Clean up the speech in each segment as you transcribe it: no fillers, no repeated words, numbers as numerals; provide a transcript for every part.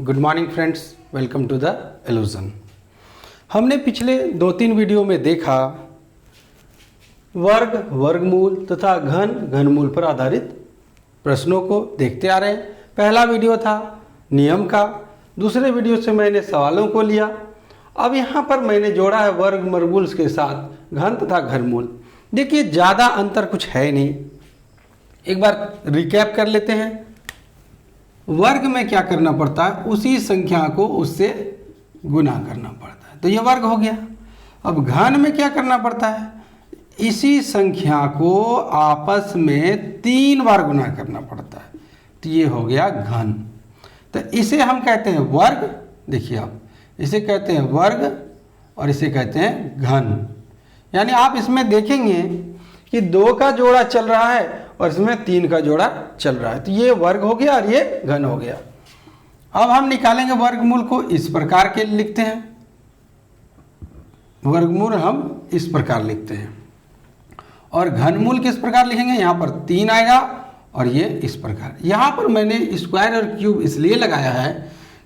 Good morning friends, welcome to the illusion. हमने पिछले 2-3 video में देखा वर्ग, वर्गमूल तथा घन, घनमूल पर आधारित प्रश्नों को देखते आ रहे हैं। पहला वीडियो था नियम का, दूसरे वीडियो से मैंने सवालों को लिया। अब यहाँ पर मैंने जोड़ा है वर्ग, वर्गमूल के साथ घन तथा घनमूल। देखिए ज़्यादा अंतर कुछ है नहीं, एक बार रिकैप कर लेते हैं। वर्ग में क्या करना पड़ता है, उसी संख्या को उससे गुना करना पड़ता है, तो ये वर्ग हो गया। अब घन में क्या करना पड़ता है, इसी संख्या को आपस में 3 बार गुना करना पड़ता है, तो ये हो गया घन। तो इसे हम कहते हैं वर्ग। देखिए आप, इसे कहते हैं वर्ग और इसे कहते हैं घन। यानी आप इसमें देखेंगे कि 2 का जोड़ा चल रहा है और इसमें 3 का जोड़ा चल रहा है, तो ये वर्ग हो गया और ये घन हो गया। अब हम निकालेंगे वर्गमूल को, इस प्रकार के लिखते हैं। वर्गमूल हम इस प्रकार लिखते हैं और घनमूल किस प्रकार लिखेंगे, यहाँ पर 3 आएगा और ये इस प्रकार। यहाँ पर मैंने स्क्वायर और क्यूब इसलिए लगाया है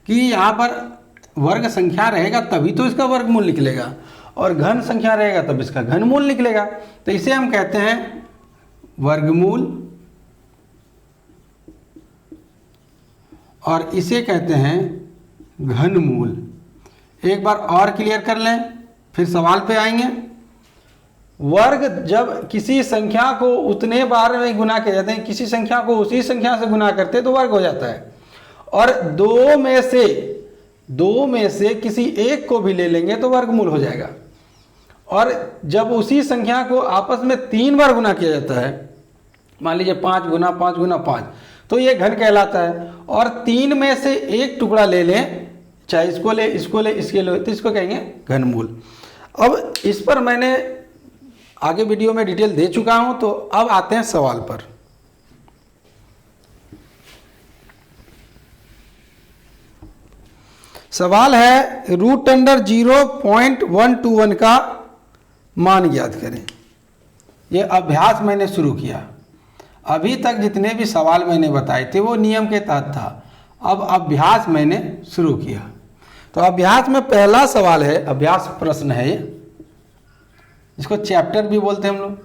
कि यहाँ पर वर्ग संख्या रहेगा तभी तो इसका वर्गमूल निकलेगा और घन संख्या रहेगा तब इसका घनमूल निकलेगा। तो इसे हम कहते हैं वर्गमूल और इसे कहते हैं घनमूल। एक बार और क्लियर कर लें, फिर सवाल पे आएंगे। वर्ग जब किसी संख्या को उतने बार में गुना किया जाते हैं, किसी संख्या को उसी संख्या से गुना करते हैं तो वर्ग हो जाता है। और दो में से किसी एक को भी ले लेंगे तो वर्गमूल हो जाएगा। और जब उसी संख्या को आपस में 3 बार गुना किया जाता है, मान लीजिए 5 गुना 5 गुना 5, तो ये घन कहलाता है। और 3 में से एक टुकड़ा ले लें, चाहे इसको ले, इसको ले, इसके ले, तो इसको कहेंगे घनमूल। अब इस पर मैंने आगे वीडियो में डिटेल दे चुका हूं, तो अब आते हैं सवाल पर। सवाल है √0.121 का मान ज्ञात करें। ये अभ्यास मैंने शुरू किया। अभी तक जितने भी सवाल मैंने बताए थे वो नियम के तहत था, अब अभ्यास मैंने शुरू किया। तो अभ्यास में पहला सवाल है, अभ्यास प्रश्न है ये, जिसको चैप्टर भी बोलते हैं हम लोग।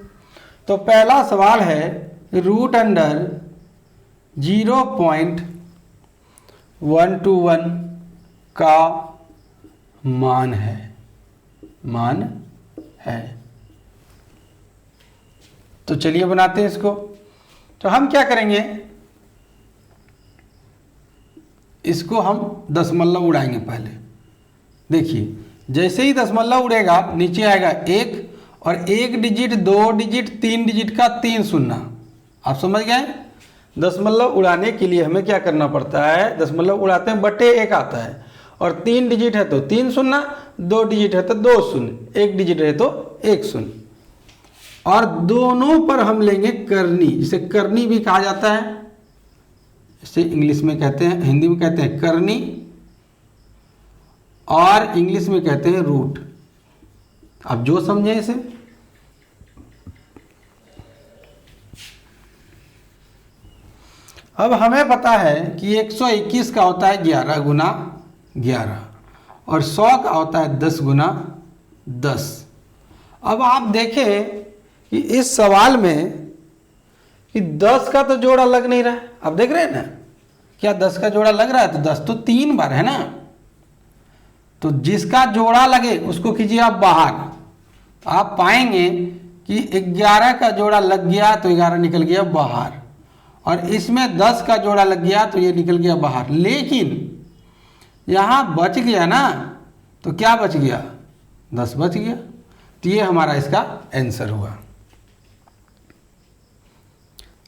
तो पहला सवाल है √0.121 का मान है। तो चलिए बनाते हैं इसको। तो हम क्या करेंगे, इसको हम दशमलव उड़ाएंगे पहले। देखिए जैसे ही दशमलव उड़ेगा नीचे आएगा 1 और 1 डिजिट, 2 डिजिट, 3 डिजिट का 3 शून्य। आप समझ गए। दशमलव उड़ाने के लिए हमें क्या करना पड़ता है, दशमलव उड़ाते हैं बटे 1 आता है, और 3 डिजिट है तो 3 शून्य, 2 डिजिट है तो 2 शून्य, 1 डिजिट है तो 1 शून्य। और दोनों पर हम लेंगे करनी, जिसे करनी भी कहा जाता है। इसे इंग्लिश में कहते हैं, हिंदी में कहते हैं करनी और इंग्लिश में कहते हैं रूट। आप जो समझे इसे। अब हमें पता है कि 121 का होता है 11 गुना 11 और 100 का होता है 10 गुना 10। अब आप देखें कि इस सवाल में कि 10 का तो जोड़ा लग नहीं रहा है। आप देख रहे हैं ना, क्या 10 का जोड़ा लग रहा है, तो 10 तो 3 बार है ना। तो जिसका जोड़ा लगे उसको कीजिए आप बाहर। आप पाएंगे कि 11 का जोड़ा लग गया तो 11 निकल गया बाहर, और इसमें 10 का जोड़ा लग गया तो ये निकल गया बाहर। लेकिन यहाँ बच गया ना, तो क्या बच गया, 10 बच गया। तो ये हमारा इसका आंसर हुआ।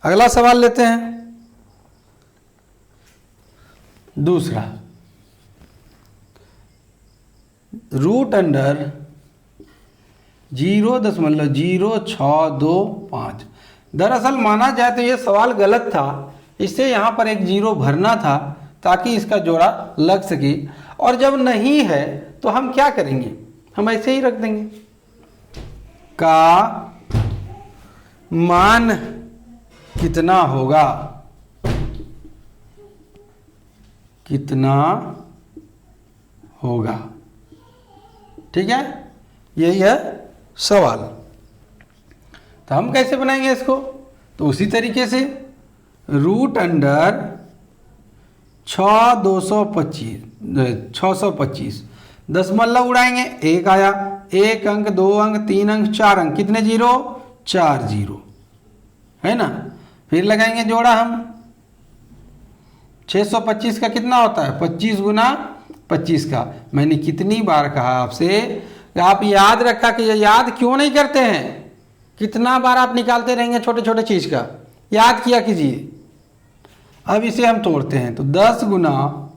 अगला सवाल लेते हैं, दूसरा। √0.0625। दरअसल माना जाए तो ये सवाल गलत था, इससे यहाँ पर एक 0 भरना था ताकि इसका जोड़ा लग सके। और जब नहीं है तो हम क्या करेंगे, हम ऐसे ही रख देंगे का मान कितना होगा, कितना होगा। ठीक है, यही है सवाल। तो हम कैसे बनाएंगे इसको? तो उसी तरीके से रूट अंडर 625 दशमलव उड़ाएंगे, एक आया, एक अंक, दो अंक, तीन अंक, चार अंक, कितने जीरो? 4 जीरो, है ना। फिर लगाएंगे जोड़ा हम, 625 का कितना होता है? 25 गुना 25 का। मैंने कितनी बार कहा आपसे, आप याद रखा कि ये याद क्यों नहीं करते हैं? कितना बार आप निकालते रहेंगे छोटे छोटे चीज का, याद किया कीजिए। अब इसे हम तोड़ते हैं, तो 10 गुना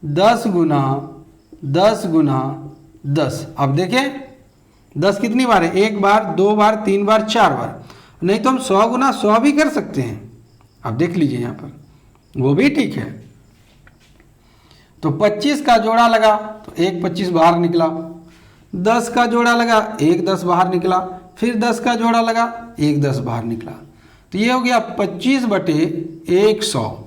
10 गुना 10 गुना 10। अब देखें 10 कितनी बार है? एक बार, दो बार, तीन बार, चार बार। नहीं तो हम 100 गुना 100 भी कर सकते हैं। अब देख लीजिए यहाँ पर, वो भी ठीक है। तो 25 का जोड़ा लगा तो एक 25 बाहर निकला, 10 का जोड़ा लगा एक 10 बाहर निकला, फिर 10 का जोड़ा लगा एक 10 बाहर निकला। तो ये हो गया 25 बटे 100।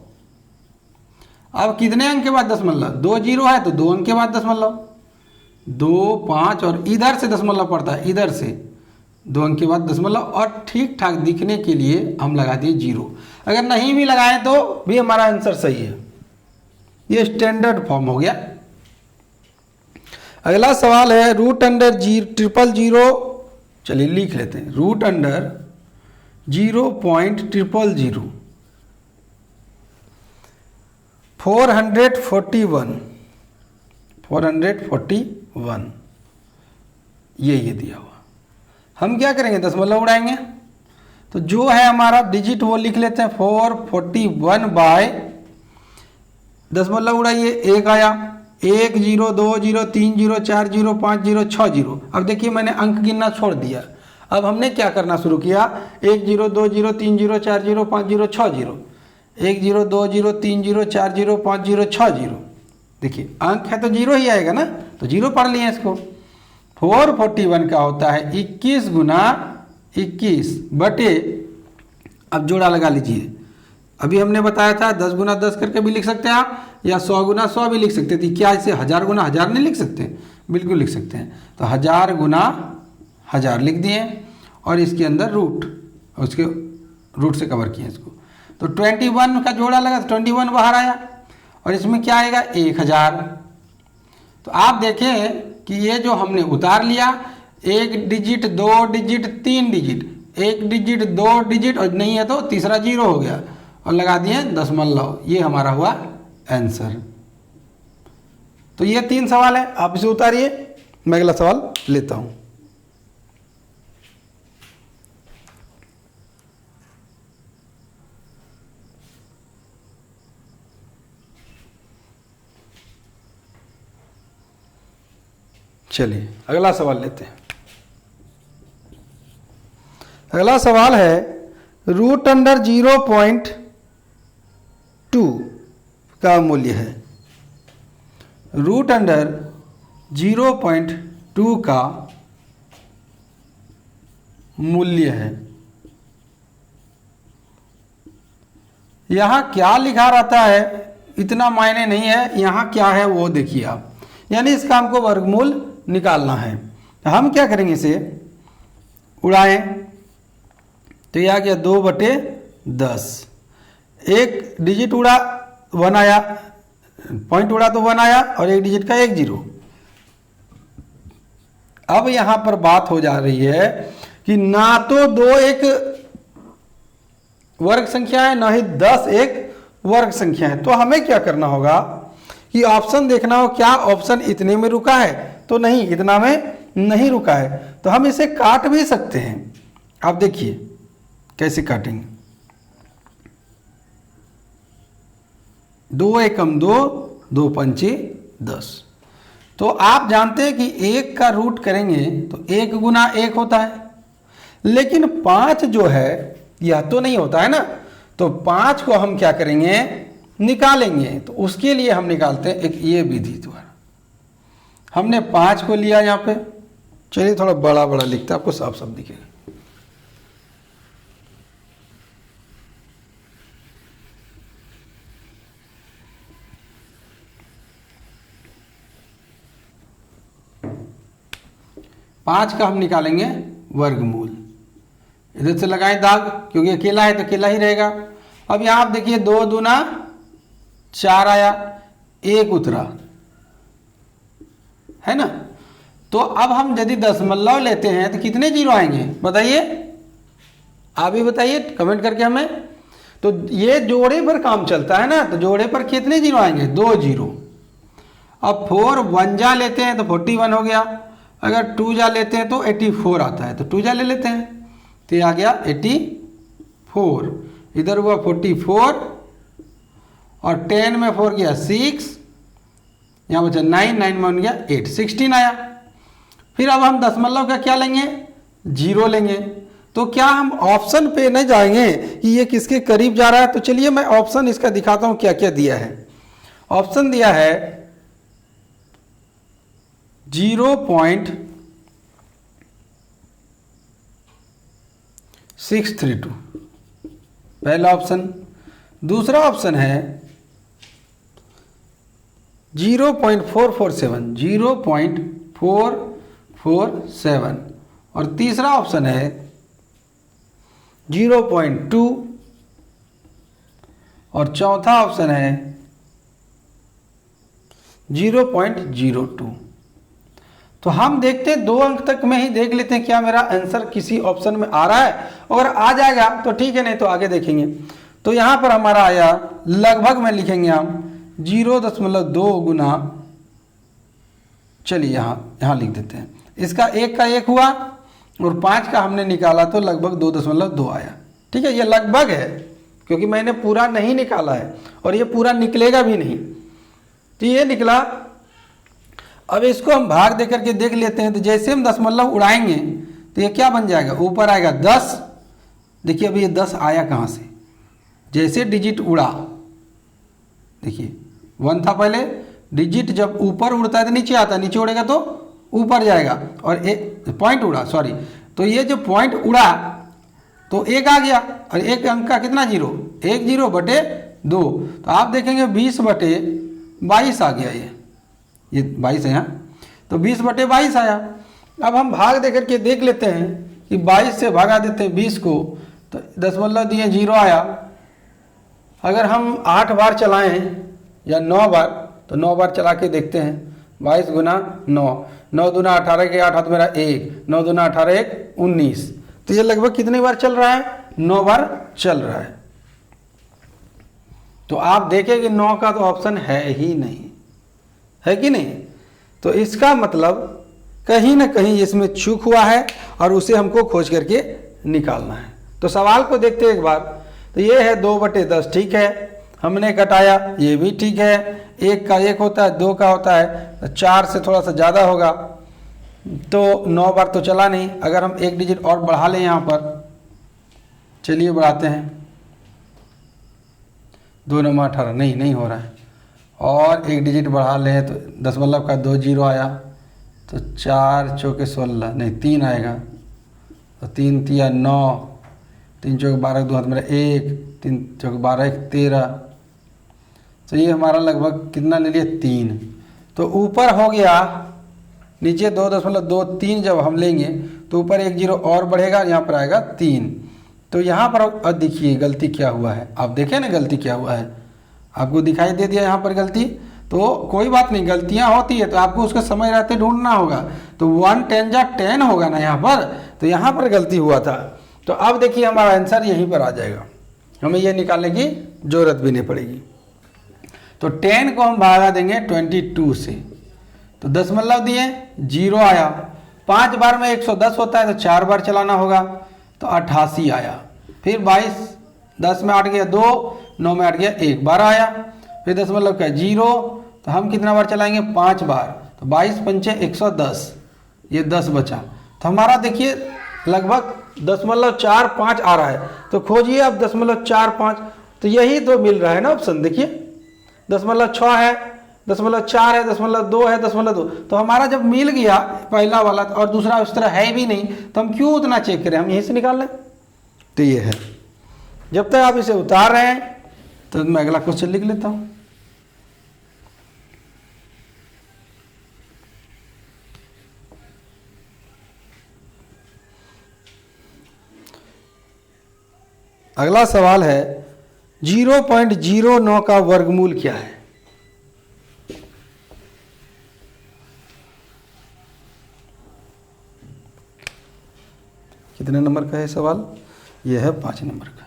अब कितने अंक के बाद दशमलव? 2 जीरो है तो 2 अंक के बाद दशमलव, 2 5 और इधर से दशमलव पड़ता है, इधर से 2 अंक के बाद दशमलव। और ठीक ठाक दिखने के लिए हम लगा दिए जीरो। अगर नहीं भी लगाए तो भी हमारा आंसर सही है। ये स्टैंडर्ड फॉर्म हो गया। अगला सवाल है रूट अंडर 000, चलिए लिख लेते हैं, रूट अंडर 0.000 441 ये दिया हुआ। हम क्या करेंगे? दशमलव उड़ाएंगे, तो जो है हमारा डिजिट वो लिख लेते हैं 441 बाय दशमलव उड़ाइए, एक आया, 1 0 2 0 3 0 4 0 5 0 6 0। अब देखिए मैंने अंक गिनना छोड़ दिया। अब हमने क्या करना शुरू किया? 1 0 2 0 3 0 4 0 5 0 6 0, 1 0 2 0 3 0 4 0 5 0 6 0। देखिए अंक है तो जीरो ही आएगा ना, तो जीरो पढ़ लिए इसको। 441 का होता है 21 गुना 21 बटे, अब जोड़ा लगा लीजिए। अभी हमने बताया था 10 गुना 10 करके भी लिख सकते हैं आप, या 100 गुना 100 भी लिख सकते थे। क्या इसे 1000 गुना 1000 नहीं लिख सकते? बिल्कुल लिख सकते हैं। तो 1000 गुना 1000 लिख दिए और इसके अंदर रूट, उसके रूट से कवर किए इसको। तो 21 का जोड़ा लगा तो 21 बाहर आया, और इसमें क्या आएगा? 1000। तो आप देखें कि ये जो हमने उतार लिया, एक डिजिट, दो डिजिट, तीन डिजिट, एक डिजिट, दो डिजिट, और नहीं है तो तीसरा जीरो हो गया, और लगा दिए दशमलव। ये हमारा हुआ आंसर। तो ये 3 सवाल है, आप इसे उतारिए, मैं अगला सवाल लेता हूं। चलिए अगला सवाल लेते हैं। अगला सवाल है रूट अंडर 0.2 का मूल्य है। रूट अंडर 0.2 का मूल्य है। यहां क्या लिखा रहता है इतना मायने नहीं है, यहां क्या है वो देखिए आप। यानी इसका हमको वर्गमूल निकालना है। हम क्या करेंगे? इसे उड़ाएं तो यह आ गया 2/10। एक डिजिट उड़ा 1 आया, पॉइंट उड़ा तो 1 आया, और एक डिजिट का 1 0। अब यहां पर बात हो जा रही है कि ना तो 2 एक वर्ग संख्या है, ना ही 10 एक वर्ग संख्या है। तो हमें क्या करना होगा कि ऑप्शन देखना हो, क्या ऑप्शन इतने में रुका है? तो नहीं, इतना में नहीं रुका है। तो हम इसे काट भी सकते हैं। आप देखिए कैसे काटेंगे। 2 एकम 2, 2 पंचे 10। तो आप जानते हैं कि 1 का रूट करेंगे तो 1 गुना 1 होता है, लेकिन 5 जो है यह तो नहीं होता है ना। तो 5 को हम क्या करेंगे? निकालेंगे। तो उसके लिए हम निकालते हैं एक ये विधि द्वारा। हमने 5 को लिया यहाँ पे, चलिए थोड़ा बड़ा बड़ा लिखता है, आपको साफ साफ दिखेगा। 5 का हम निकालेंगे वर्गमूल। इधर से लगाएं दाग, क्योंकि अकेला है तो अकेला ही रहेगा। अब यहाँ आप देखिए 2 दूना 4 आया, 1 उतरा, है ना। तो अब हम यदि दशमलव लेते हैं तो कितने जीरो आएंगे बताइए, आप ही बताइए कमेंट करके हमें। तो ये जोड़े पर काम चलता है ना, तो जोड़े पर कितने जीरो आएंगे, 2 जीरो। अब 4 1 जा लेते हैं तो 41 हो गया, अगर 2 जा लेते हैं तो 84 आता है, तो 2 जा ले लेते हैं तो ये आ गया 84। इधर हुआ 44 और 10 में 4 गया 6, यहाँ बचा 9, 9 में 1 गया 8, 16 आया। फिर अब हम दशमलव का क्या लेंगे, जीरो लेंगे। तो क्या हम ऑप्शन पे नहीं जाएंगे कि ये किसके करीब जा रहा है, तो चलिए मैं ऑप्शन इसका दिखाता हूं क्या क्या दिया है। ऑप्शन दिया है 0.632 पहला ऑप्शन। दूसरा ऑप्शन है 0.447, 0.447। और तीसरा ऑप्शन है 0.2 और चौथा ऑप्शन है 0.02। तो हम देखते हैं 2 अंक तक में ही देख लेते हैं क्या मेरा आंसर किसी ऑप्शन में आ रहा है। अगर आ जाएगा तो ठीक है, नहीं तो आगे देखेंगे। तो यहाँ पर हमारा आया लगभग में लिखेंगे हम 0.2 गुना, चलिए यहाँ लिख देते हैं। इसका 1 का 1 हुआ और 5 का हमने निकाला तो लगभग 2.2 आया। ठीक है, ये लगभग है क्योंकि मैंने पूरा नहीं निकाला है और ये पूरा निकलेगा भी नहीं। तो ये निकला। अब इसको हम भाग दे करके देख लेते हैं। तो जैसे हम दशमलव उड़ाएंगे तो ये क्या बन जाएगा, ऊपर आएगा 10। देखिए अभी ये 10 आया कहाँ से, जैसे डिजिट उड़ा, देखिए 1 था पहले, डिजिट जब ऊपर उड़ता है तो नीचे आता है, नीचे उड़ेगा तो ऊपर जाएगा। और एक पॉइंट उड़ा, सॉरी, तो ये जो पॉइंट उड़ा तो 1 आ गया और 1 अंक का कितना जीरो, 1 जीरो बटे 2। तो आप देखेंगे 20 बटे 22 आ गया, ये 22 है यहाँ, तो 20 बटे 22 आया। अब हम भाग दे करके देख लेते हैं कि 22 से भागा देते हैं 20 को, तो दशमलव दिए 0 आया। अगर हम 8 बार चलाएं या 9 बार, तो 9 बार चला के देखते हैं। 22 गुना 9, 9 दूना 18 के 8 हाथ मेरा 1, 9 दूना 18 1 19। तो ये लगभग कितनी बार चल रहा है, 9 बार चल रहा है। तो आप देखें कि 9 का तो ऑप्शन है ही नहीं, है कि नहीं। तो इसका मतलब कहीं ना कहीं इसमें चूक हुआ है और उसे हमको खोज करके निकालना है। तो सवाल को देखते हैं एक बार। तो ये है 2/10, ठीक है, हमने घटाया, ये भी ठीक है। 1 का 1 होता है, 2 का होता है, तो 4 से थोड़ा सा ज़्यादा होगा, तो 9 बार तो चला नहीं। अगर हम 1 डिजिट और बढ़ा लें यहाँ पर, चलिए बढ़ाते हैं, 2 9 18, नहीं हो रहा है। और 1 डिजिट बढ़ा लें तो दशमलव का 2 जीरो आया, तो 4 चौके 16, नहीं 3 आएगा, तो 3 तिया 9, 3 चौके 12, 2 हाथ मेरा 1, 3 चौके 12 1 13। तो ये हमारा लगभग कितना ले लिया, 3। तो ऊपर हो गया, नीचे 2.23 जब हम लेंगे तो ऊपर 1 जीरो और बढ़ेगा, यहाँ पर आएगा 3। तो यहाँ पर अब देखिए गलती क्या हुआ है, आप देखें ना गलती क्या हुआ है, आपको दिखाई दे दिया यहाँ पर गलती। तो कोई बात नहीं, गलतियाँ होती है तो आपको उसका समय रहते ढूंढना होगा। तो 1 10 जा 10 होगा ना यहाँ पर, तो यहाँ पर गलती हुआ था। तो अब देखिए हमारा आंसर यहीं पर आ जाएगा, हमें ये निकालने की जरूरत भी नहीं पड़ेगी। तो 10 को हम भागा देंगे 22 से, तो दशमलव दिए 0 आया। 5 बार में 110 होता है, तो 4 बार चलाना होगा, तो 88 आया। फिर 22, 10 में 8 गया 2, 9 में 8 गया 1, 12 आया। फिर दशमलव का 0, तो हम कितना बार चलाएंगे, 5 बार, तो 22 पंचे 110, ये 10 बचा। तो हमारा देखिए लगभग 0.45 आ रहा है। तो खोजिए अब 0.45, तो यही तो मिल रहा है ना ऑप्शन, देखिए 0.6 है, 0.4 है, 0.2 है, 0.2। तो हमारा जब मिल गया पहला वाला और दूसरा उस तरह है भी नहीं, तो हम क्यों उतना चेक करें, हम यहीं से निकाल लें। तो ये है, जब तक आप इसे उतार रहे हैं तो मैं अगला क्वेश्चन लिख लेता हूं। अगला सवाल है 0.09 का वर्गमूल क्या है? कितने नंबर का है सवाल? यह है 5 नंबर का।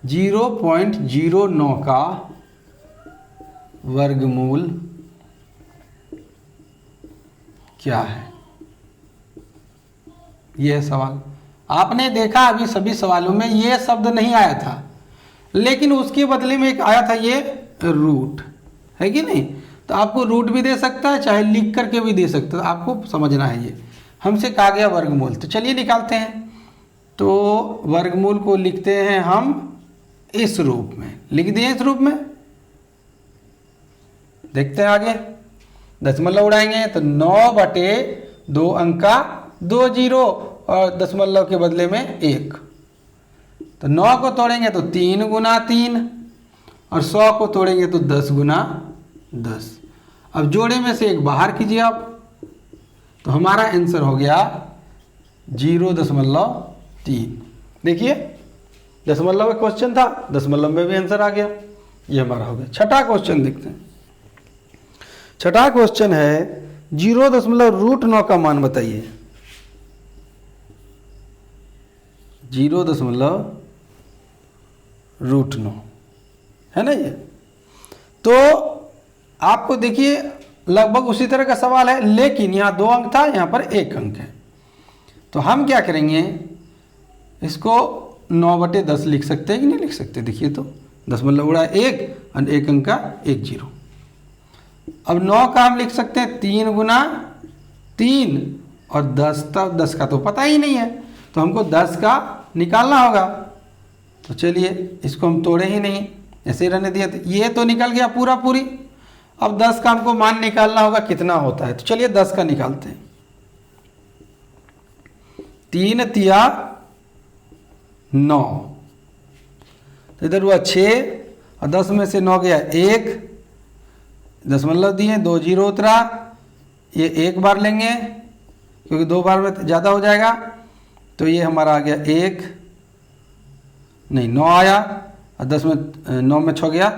0.09 का वर्गमूल क्या है? यह सवाल आपने देखा अभी सभी सवालों में यह शब्द नहीं आया था, लेकिन उसके बदले में एक आया था ये रूट, है कि नहीं? तो आपको रूट भी दे सकता है, चाहे लिख करके भी दे सकता है, आपको समझना है। ये हमसे कहा गया वर्गमूल, तो चलिए निकालते हैं। तो वर्गमूल को लिखते हैं हम इस रूप में, लिख दिए इस रूप में। देखते हैं आगे, दशमलव उड़ाएंगे तो 9/2 अंक का 2 जीरो और दशमलव के बदले में 1। तो 9 को तोड़ेंगे तो 3 गुना 3 और 100 को तोड़ेंगे तो 10 गुना 10। अब जोड़े में से एक बाहर कीजिए आप, तो हमारा आंसर हो गया 0.3। देखिए दशमलव का क्वेश्चन था, दशमलव में भी आंसर आ गया, ये हमारा हो गया। छठा क्वेश्चन देखते हैं। छठा क्वेश्चन है 0.9 का मान बताइए। 0.9 है ना ये। तो आपको देखिए लगभग उसी तरह का सवाल है, लेकिन यहाँ 2 अंक था, यहाँ पर 1 अंक है। तो हम क्या करेंगे, इसको 9/10 लिख सकते हैं कि नहीं लिख सकते? देखिए तो दशमलव उड़ा 1 और 1 अंक का 1 जीरो। अब 9 का हम लिख सकते हैं 3 गुना 3 और 10 तब 10 का तो पता ही नहीं है, तो हमको 10 का निकालना होगा। तो चलिए इसको हम तोड़े ही नहीं, ऐसे ही रहने दिया। तो ये तो निकल गया पूरा पूरी। अब 10 का हमको मान निकालना होगा कितना होता है, तो चलिए 10 का निकालते हैं। 3 तिया 9, तो इधर हुआ 6 और 10 में से 9 गया 1, दशमलव दिए 2 जीरो उतरा। ये एक बार लेंगे क्योंकि 2 बार में ज़्यादा हो जाएगा, तो ये हमारा आ गया 1 नहीं 9 आया और 10 में 9 में 6 गया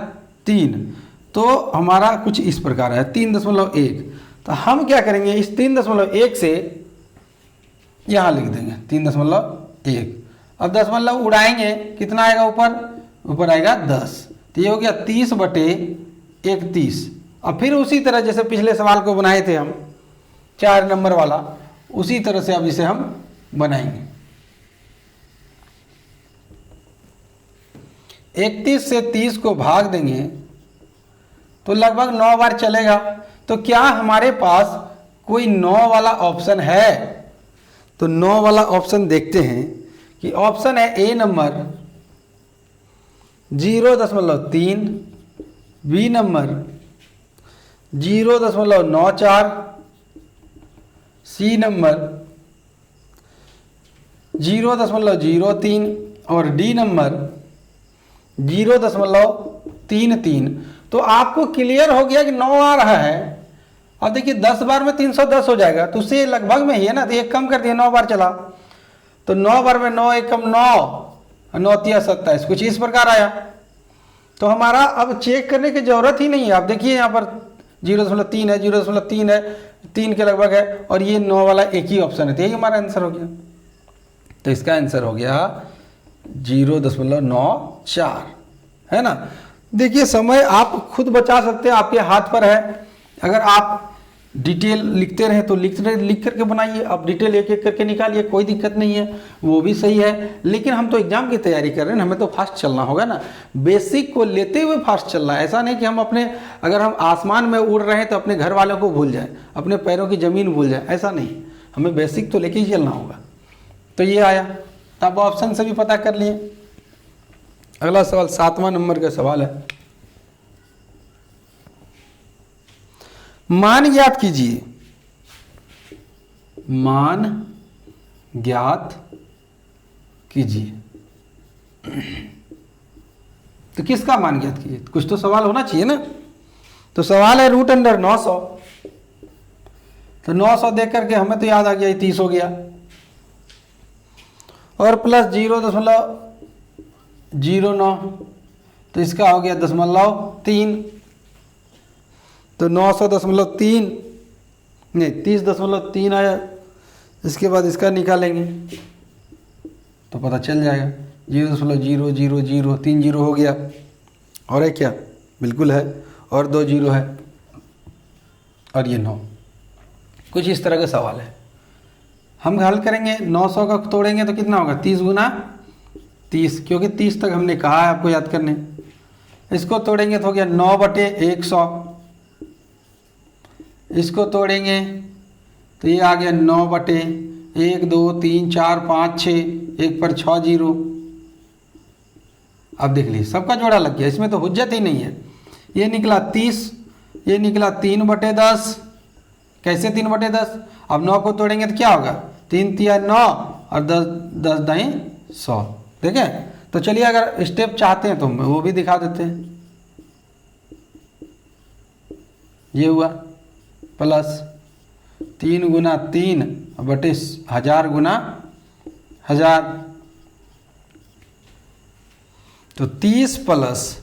3। तो हमारा कुछ इस प्रकार है 3.1। तो हम क्या करेंगे, इस 3.1 से यहाँ लिख देंगे 3.1। अब दशमलव उड़ाएंगे, कितना आएगा ऊपर? ऊपर आएगा 10। तो ये हो गया 30/31। और फिर उसी तरह जैसे पिछले सवाल को बनाए थे हम 4 नंबर वाला, उसी तरह से अब इसे हम बनाएंगे। 31 से 30 को भाग देंगे तो लगभग 9 बार चलेगा। तो क्या हमारे पास कोई 9 वाला ऑप्शन है? तो 9 वाला ऑप्शन देखते हैं कि ऑप्शन है A number 0.3, B number 0.94, C number 0.03 और डी नंबर 0.33। तो आपको क्लियर हो गया कि 9 आ रहा है। अब देखिए 10 बार में 310 हो जाएगा, तो उससे लगभग में ही है ना, तो एक कम कर दिया, 9 बार चला। तो 9 बार में 9 एक कम 9, 9 तिया 27, कुछ इस प्रकार आया। तो हमारा अब चेक करने की जरूरत ही नहीं है। आप देखिए यहाँ पर 0.3 है, 0.3 है, 3 के लगभग है, और ये 9 वाला एक ही ऑप्शन है, तो यही हमारा आंसर हो गया। तो इसका आंसर हो गया 0.94, है ना। देखिए समय आप खुद बचा सकते हैं, आपके हाथ पर है। अगर आप डिटेल लिखते रहे तो लिख करके बनाइए, आप डिटेल एक एक करके निकालिए, कोई दिक्कत नहीं है, वो भी सही है। लेकिन हम तो एग्जाम की तैयारी कर रहे हैं, हमें तो फास्ट चलना होगा ना, बेसिक को लेते हुए फास्ट चलना है। ऐसा नहीं कि हम अपने, अगर हम आसमान में उड़ रहे हैं तो अपने घर वालों को भूल जाए, अपने पैरों की ज़मीन भूल जाए, ऐसा नहीं। हमें बेसिक तो लेके ही चलना होगा। तो ये आया, तब ऑप्शन से भी पता कर लिए। अगला सवाल 7वां नंबर का सवाल है, मान ज्ञात कीजिए। मान ज्ञात कीजिए, तो किसका मान ज्ञात कीजिए? कुछ तो सवाल होना चाहिए ना। तो सवाल है √900। तो 900 देख करके हमें तो याद आ गया 30 हो गया, और प्लस 09, तो इसका हो गया 0.3, तो 900.3 नहीं 30.3 आया। इसके बाद इसका निकालेंगे तो पता चल जाएगा 0.0000, 3 जीरो हो गया। और है क्या? बिल्कुल है, और 2 जीरो है, और ये 9। कुछ इस तरह का सवाल है। हम हल करेंगे, 900 का तोड़ेंगे तो कितना होगा? 30 गुना 30, क्योंकि 30 तक हमने कहा है आपको याद करने। इसको तोड़ेंगे तो हो गया 9/100। इसको तोड़ेंगे तो ये आ गया 9/1 2 3 4 5 6, 1 पर 6 जीरो। अब देख लीजिए सबका जोड़ा लग गया, इसमें तो हुज्जत ही नहीं है। ये निकला 30, ये निकला 3/10। कैसे 3/10? अब 9 को तोड़ेंगे तो क्या होगा? 3 तिया 9 और 10 10 दाई 100। देखें तो चलिए अगर स्टेप चाहते हैं तो वो भी दिखा देते हैं। ये हुआ प्लस 3 गुना 3 बटे 1000 गुना 1000, तो 30 प्लस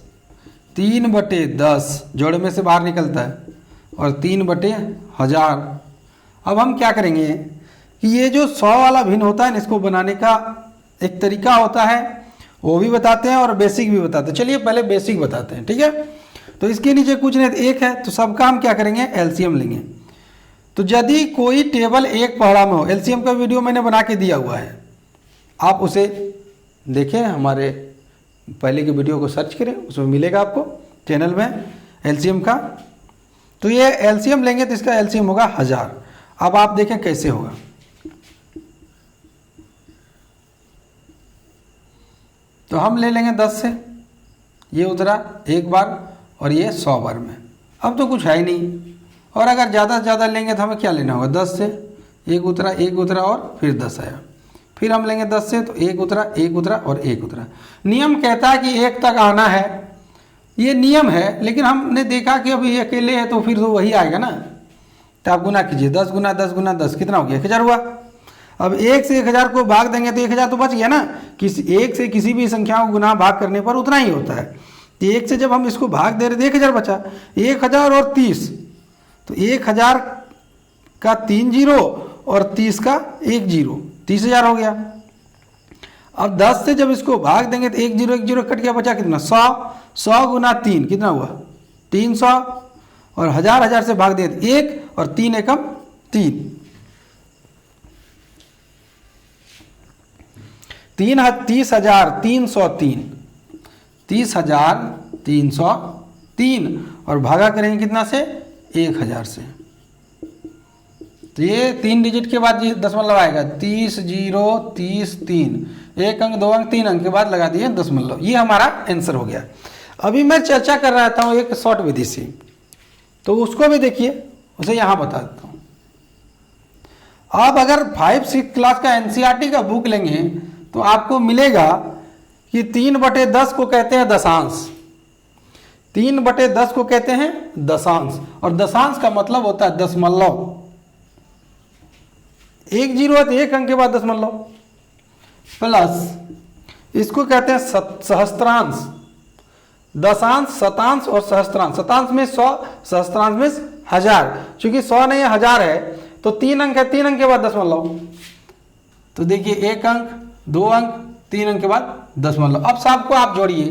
3/10 जोड़े में से बाहर निकलता है, और 3/1000। अब हम क्या करेंगे कि ये जो 100 वाला भिन्न होता है ना, इसको बनाने का एक तरीका होता है, वो भी बताते हैं और बेसिक भी बताते हैं। चलिए पहले बेसिक बताते हैं, ठीक है। तो इसके नीचे कुछ नहीं, एक है तो सबका हम क्या करेंगे? एलसीएम लेंगे। तो यदि कोई टेबल एक पहाड़ा में हो, एलसीएम का वीडियो मैंने बना के दिया हुआ है, आप उसे देखें, हमारे पहले के वीडियो को सर्च करें, उसमें मिलेगा आपको चैनल में एलसीएम का। तो ये एलसीएम लेंगे तो इसका एलसीएम होगा 1000। अब आप देखें कैसे होगा। तो हम ले लेंगे 10 से, ये उतरा एक बार और ये 100 बार में। अब तो कुछ है ही नहीं, और अगर ज़्यादा से ज़्यादा लेंगे तो हमें क्या लेना होगा? 10 से एक उतरा और फिर 10 आया। फिर हम लेंगे 10 से, तो एक उतरा और एक उतरा। नियम कहता है कि 1 तक आना है, ये नियम है, लेकिन हमने देखा कि अभी ये अकेले है तो फिर तो वही आएगा ना। तो आप गुना कीजिए, 10 गुना 10 गुना 10 कितना हो गया? 1000 हुआ। अब 1 से 1000 को भाग देंगे तो 1000 तो बच गया ना। किसी 1 से किसी भी संख्या को गुना भाग करने पर उतना ही होता है। तो 1 से जब हम इसको भाग दे रहे थे 1000 बचा, 1000 और 30, तो 1000 का 3 जीरो और 30 का 1 जीरो, 30000 हो गया। अब 10 से जब इसको भाग देंगे तो 1 जीरो कट गया, बचा कितना? 100 गुना 3 कितना हुआ? 300, और 1000 से भाग दिए 1 और 3 एकम 3, 30,303, 30,303, और भागा करेंगे कितना से? 1000 से। तो ये 3 डिजिट के बाद दशमलव आएगा, 30 0 30 3, 1 अंक 2 अंक 3 अंक के बाद लगा दिए दशमलव। ये हमारा आंसर हो गया। अभी मैं चर्चा कर रहा था एक शॉर्ट विधि से, तो उसको भी देखिए, उसे यहाँ बता देता हूँ। आप अगर 5-6 क्लास का एनसीईआरटी का बुक लेंगे तो आपको मिलेगा कि 3/10 को कहते हैं दशांश, 3/10 को कहते हैं दशांश, और दशांश का मतलब होता है दशमलव। 1 जीरो है तो 1 अंक के बाद दशमलव, प्लस इसको कहते हैं सहस्त्रांश। दशांश, शतांश और सहस्त्रांश। शतांश में 100, सहस्त्रांश में 1000। चूंकि 100 नहीं है 1000 है, तो 3 अंक है, 3 अंक के बाद दशमलव। तो देखिए 1 अंक 2 अंक 3 अंक के बाद दशमलव। अब सबको आप जोड़िए,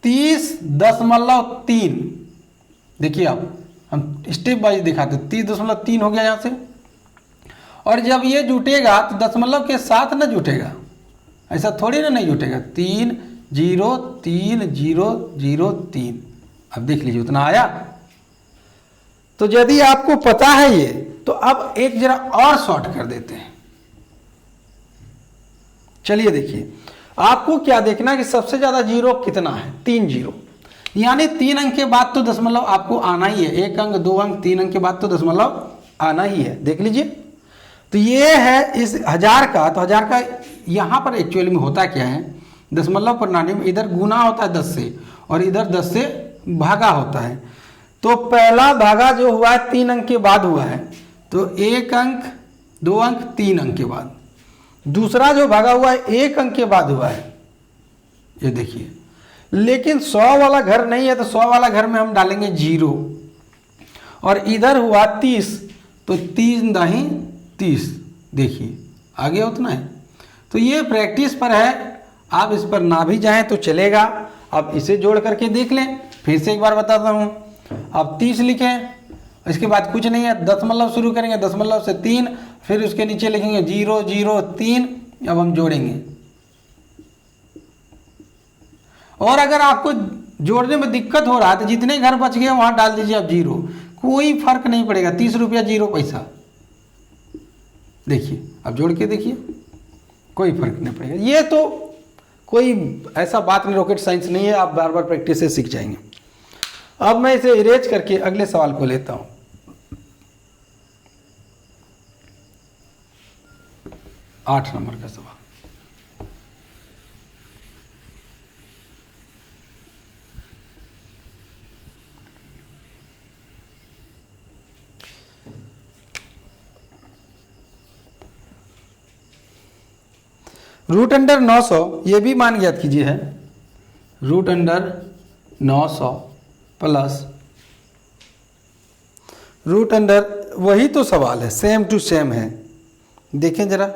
30.3। देखिए आप, हम स्टेप वाइज दिखाते, 30.3 हो गया यहाँ से। और जब ये जुटेगा तो दशमलव के साथ ना जुटेगा, ऐसा थोड़ी ना नहीं जुटेगा। 3 0 3 0 0 3। अब देख लीजिए उतना आया। तो यदि आपको पता है ये, तो अब एक जरा और शॉर्ट कर देते हैं। चलिए देखिए, आपको क्या देखना कि सबसे ज्यादा जीरो कितना है? 3 जीरो, यानी 3 अंक के बाद तो दशमलव आपको आना ही है। 1 अंक 2 अंक 3 अंक के बाद तो दशमलव आना ही है। देख लीजिए, तो ये है इस 1000 का। तो 1000 का यहाँ पर एक्चुअली में होता क्या है? दशमलव प्रणाली में इधर गुना होता है 10 से, और इधर 10 से भागा होता है। तो पहला भागा जो हुआ है 3 अंक के बाद हुआ है, तो 1 अंक 2 अंक 3 अंक के बाद। दूसरा जो भागा हुआ है 1 अंक के बाद हुआ है, ये देखिए, लेकिन 100 वाला घर नहीं है तो 100 वाला घर में हम डालेंगे 0, और इधर हुआ 30, तो 3 दाही 30, देखिए आगे उतना है। तो ये प्रैक्टिस पर है, आप इस पर ना भी जाएं तो चलेगा। आप इसे जोड़ करके देख लें, फिर से एक बार बताता हूँ। आप 30 लिखें, इसके बाद कुछ नहीं है, दशमलव शुरू करेंगे, दशमलव से 3, फिर उसके नीचे लिखेंगे 0 0 3। अब हम जोड़ेंगे, और अगर आपको जोड़ने में दिक्कत हो रहा है तो जितने घर बच गए वहां डाल दीजिए आप 0, कोई फर्क नहीं पड़ेगा। 30 रुपया 0 पैसा। देखिए अब जोड़ के देखिए, कोई फर्क नहीं पड़ेगा। ये तो कोई ऐसा बात नहीं, रॉकेट साइंस नहीं है, आप बार बार प्रैक्टिस से सीख जाएंगे। अब मैं इसे इरेज करके अगले सवाल को लेता हूं। आठ नंबर का सवाल। रूट अंडर 900, ये भी मान ज्ञात कीजिए है। Root under 900 plus root under, वही तो सवाल है, सेम टू सेम है। देखें जरा,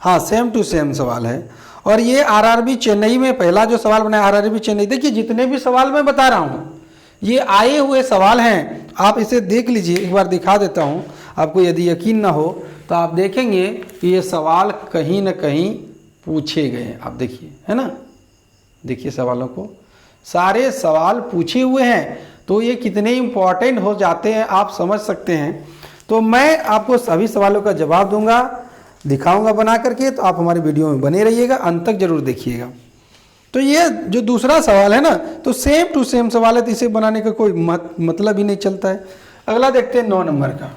हाँ सेम टू सेम सवाल है। और ये आरआरबी चेन्नई में पहला जो सवाल बनाया, आरआरबी चेन्नई। देखिए जितने भी सवाल मैं बता रहा हूँ ये आए हुए सवाल हैं, आप इसे देख लीजिए। एक बार दिखा देता हूँ आपको, यदि यकीन ना हो तो आप देखेंगे कि ये सवाल कहीं ना कहीं पूछे गए हैं। आप देखिए, है ना, देखिए सवालों को, सारे सवाल पूछे हुए हैं, तो ये कितने इम्पोर्टेंट हो जाते हैं आप समझ सकते हैं। तो मैं आपको सभी सवालों का जवाब दूंगा, दिखाऊंगा बना करके, तो आप हमारे वीडियो में बने रहिएगा, अंत तक जरूर देखिएगा। तो ये जो दूसरा सवाल है ना, तो सेम टू सेम सवाल है, तो इसे बनाने का कोई मतलब ही नहीं चलता है। अगला देखते हैं 9 नंबर का,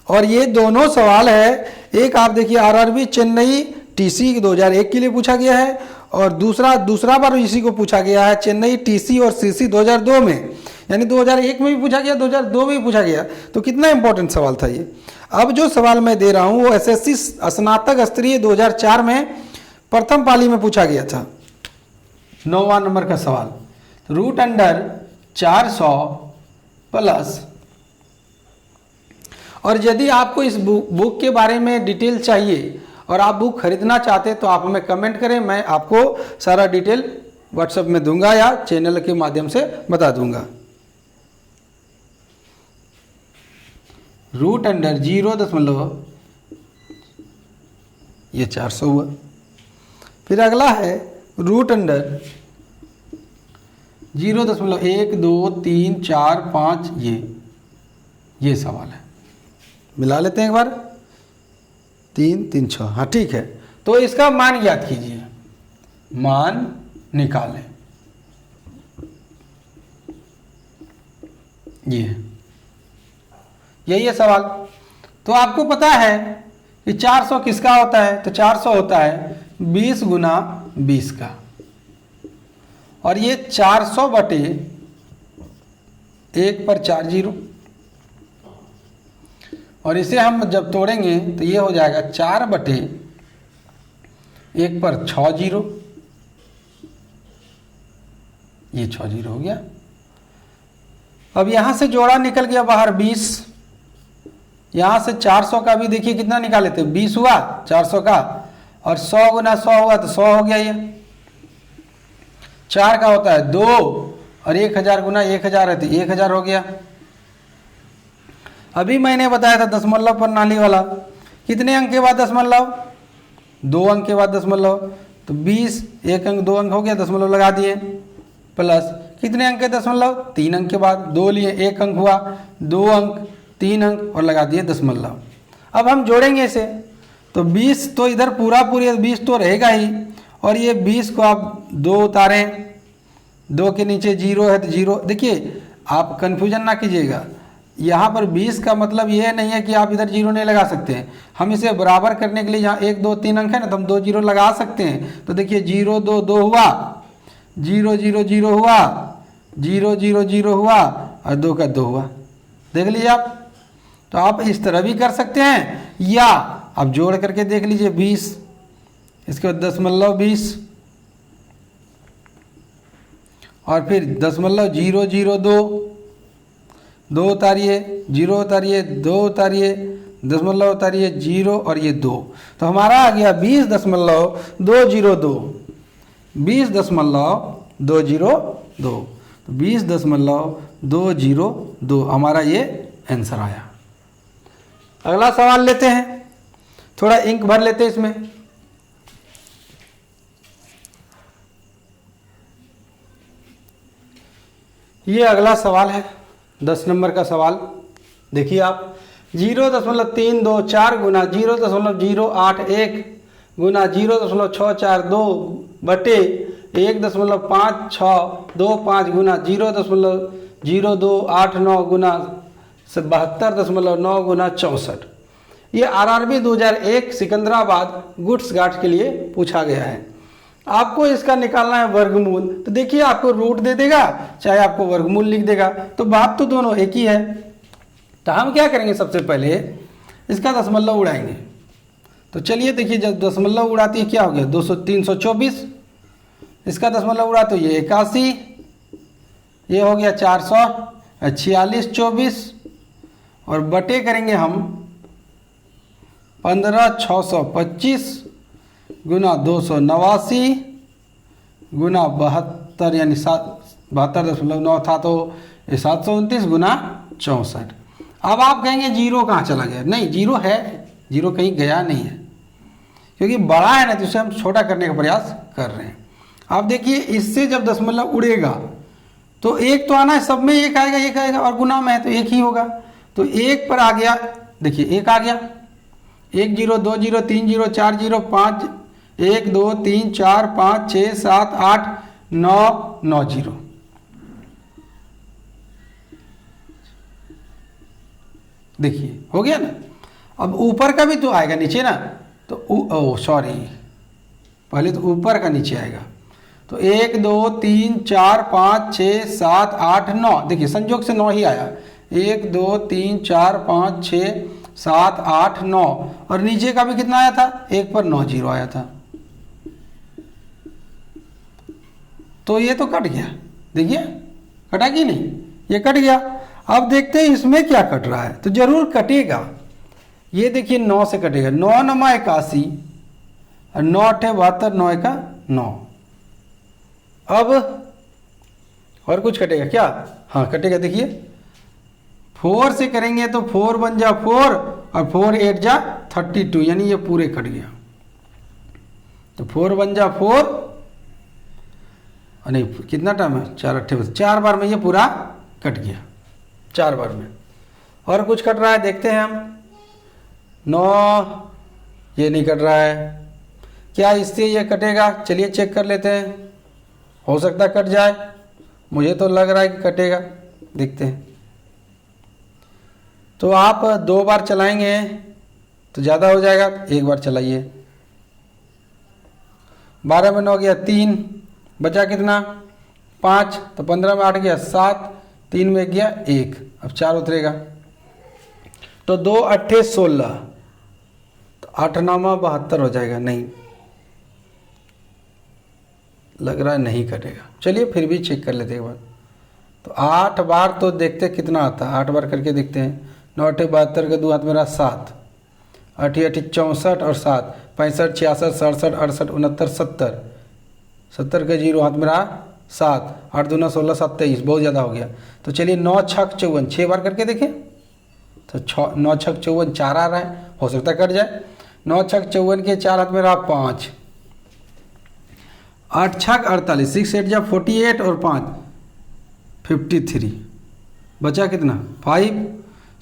और ये दोनों सवाल है। एक आप देखिए आरआरबी चेन्नई टीसी 2001 के लिए पूछा गया है, और दूसरा बार इसी को पूछा गया है चेन्नई टीसी और सीसी 2002 में, यानी 2001 में भी पूछा गया, 2002 में भी पूछा गया। तो कितना इंपॉर्टेंट सवाल था ये। अब जो सवाल मैं दे रहा हूँ वो एसएससी स्नातक स्तरीय 2004 में प्रथम पाली में पूछा गया था। 9वां नंबर का सवाल, रूट अंडर 400 प्लस, और यदि आपको इस बुक के बारे में डिटेल चाहिए और आप बुक खरीदना चाहते हैं तो आप हमें कमेंट करें, मैं आपको सारा डिटेल व्हाट्सएप में दूंगा या चैनल के माध्यम से बता दूंगा। रूट अंडर 0, ये 400 हुआ। फिर अगला है रूट अंडर 0.1 2 3 4 5, ये सवाल है। मिला लेते हैं एक बार, 3 3 6, हाँ ठीक है। तो इसका मान ज्ञात कीजिए, मान निकालें। यही है सवाल। तो आपको पता है कि 400 किसका होता है, तो 400 होता है 20 गुना 20 का, और ये 400 बटे 1 पर 4 जीरो, और इसे हम जब तोड़ेंगे तो ये हो जाएगा 4 बटे 1 पर 6 जीरो, ये 6 जीरो हो गया। अब यहां से जोड़ा निकल गया बाहर 20, यहां से 400 का भी देखिए कितना निकाले थे, 20 हुआ 400 का, और 100 गुना 100 हुआ तो 100 हो गया। ये 4 का होता है 2, और 1000 गुना 1000 है तो 1000 हो गया। अभी मैंने बताया था दशमलव प्रणाली वाला, कितने अंक के बाद दशमलव, 2 अंक के बाद दशमलव, तो 20 1 अंक 2 अंक हो गया, दशमलव लगा दिए, प्लस कितने अंक के दशमलव, 3 अंक के बाद 2 लिए 1 अंक हुआ, 2 अंक 3 अंक और लगा दिए दशमलव। अब हम जोड़ेंगे इसे, तो 20 तो इधर पूरा 20 तो रहेगा ही, और ये 20 को आप 2 उतारें, 2 के नीचे 0 है तो 0। देखिए आप कन्फ्यूजन ना कीजिएगा, यहाँ पर 20 का मतलब ये नहीं है कि आप इधर 0 नहीं लगा सकते हैं। हम इसे बराबर करने के लिए यहाँ 1 2 3 अंक है ना, तो हम 2 0 लगा सकते हैं। तो देखिए 0 2 2 हुआ, 0 0 0 हुआ, 0 0 0 हुआ, और 2 का 2 हुआ। देख लीजिए आप, तो आप इस तरह भी कर सकते हैं, या आप जोड़ करके देख लीजिए 20 इसके बाद 10.20 और फिर 10.002, 2 उतारिए, 0 उतारिए, 2 उतारिए, दशमलव उतारिए, 0 और ये 2, तो हमारा आ गया 20.202, 20.202, तो 20.202 हमारा ये आंसर आया। अगला सवाल लेते हैं, थोड़ा इंक भर लेते हैं इसमें। ये अगला सवाल है 10 नंबर का सवाल। देखिए आप 0.324 गुना 0.081 गुना 0.642 बटे 1.5625 गुना 0.0289 गुना 72.9 गुना 64। ये आरआरबी 2001 सिकंदराबाद गुड्स गार्ड के लिए पूछा गया है। आपको इसका निकालना है वर्गमूल। तो देखिए आपको रूट दे देगा, चाहे आपको वर्गमूल लिख देगा, तो बात तो दोनों एक ही है। तो हम क्या करेंगे, सबसे पहले इसका दशमलव उड़ाएंगे। तो चलिए देखिए, जब दशमलव उड़ाती है क्या हो गया 324, इसका दशमलव उड़ा तो ये 81, ये हो गया 446 24 और बटे करेंगे हम 15,625 गुना 289 गुना 72 यानी 72.9 था तो 729 गुना 64। अब आप कहेंगे जीरो कहाँ चला गया? नहीं, जीरो है, जीरो कहीं गया नहीं है, क्योंकि बड़ा है ना, तो उसे हम छोटा करने का प्रयास कर रहे हैं। आप देखिए इससे जब दशमलव उड़ेगा तो एक तो आना है, सब में एक आएगा, एक आएगा, और गुना में है तो एक ही होगा। तो एक पर आ गया, देखिए एक आ गया, 1 0 2 0 3 0 4 0 5 1 2 3 4 5 6 7 8 9 9 0। देखिए हो गया ना। अब ऊपर का भी तो आएगा नीचे ना, तो सॉरी, पहले तो ऊपर का नीचे आएगा। तो 1 2 3 4 5 6 7 8 9, देखिए संजोग से 9 ही आया। 1 2 3 4 5 6 7 8 9, और नीचे का भी कितना आया था? 1 पर 9 0 आया था। तो ये तो कट गया, देखिए कटा कि नहीं, ये कट गया। अब देखते हैं इसमें क्या कट रहा है, तो जरूर कटेगा। ये देखिए 9 से कटेगा, 9 9 81 और 9 8 72, 9 1 9। अब और कुछ कटेगा क्या? हाँ कटेगा, देखिए 4 से करेंगे तो 4 बन जा 4 और 4 8 जा 32, यानी ये पूरे कट गया। तो 4 बन जा 4, नहीं कितना टाइम है, 4 8 4 बार में ये पूरा कट गया, 4 बार में। और कुछ कट रहा है, देखते हैं हम। 9 ये नहीं कट रहा है, क्या इससे ये कटेगा? चलिए चेक कर लेते हैं, हो सकता है कट जाए, मुझे तो लग रहा है कि कटेगा, देखते हैं। तो आप 2 बार चलाएंगे तो ज़्यादा हो जाएगा, 1 बार चलाइए। 12 में 9 गया 3, बचा कितना 5, तो 15 में 8 गया 7, 3 में गया 1, अब 4 उतरेगा। तो 2 8 16, तो 8 9 72 हो जाएगा। नहीं, लग रहा है नहीं कटेगा, चलिए फिर भी चेक कर लेते हैं एक बार। तो 8 बार तो देखते कितना आता है, 8 बार करके देखते हैं। 9 8 72 के 2 हाथ मेरा 7, 8 8 64 और 7 65 66 67 68 69 70, 70 के 0 हाथ मेरा 7, 8 2 9 16 7 23, बहुत ज़्यादा हो गया। तो चलिए 9 6 54, 6 बार करके देखें। तो 9 6 54 4 आ रहा है, हो सकता है कट जाए। 9 6 54 के 4 हाथ मेरा 5, 8 6 48, 6 8 जा 48 और 5 53, बचा कितना 5,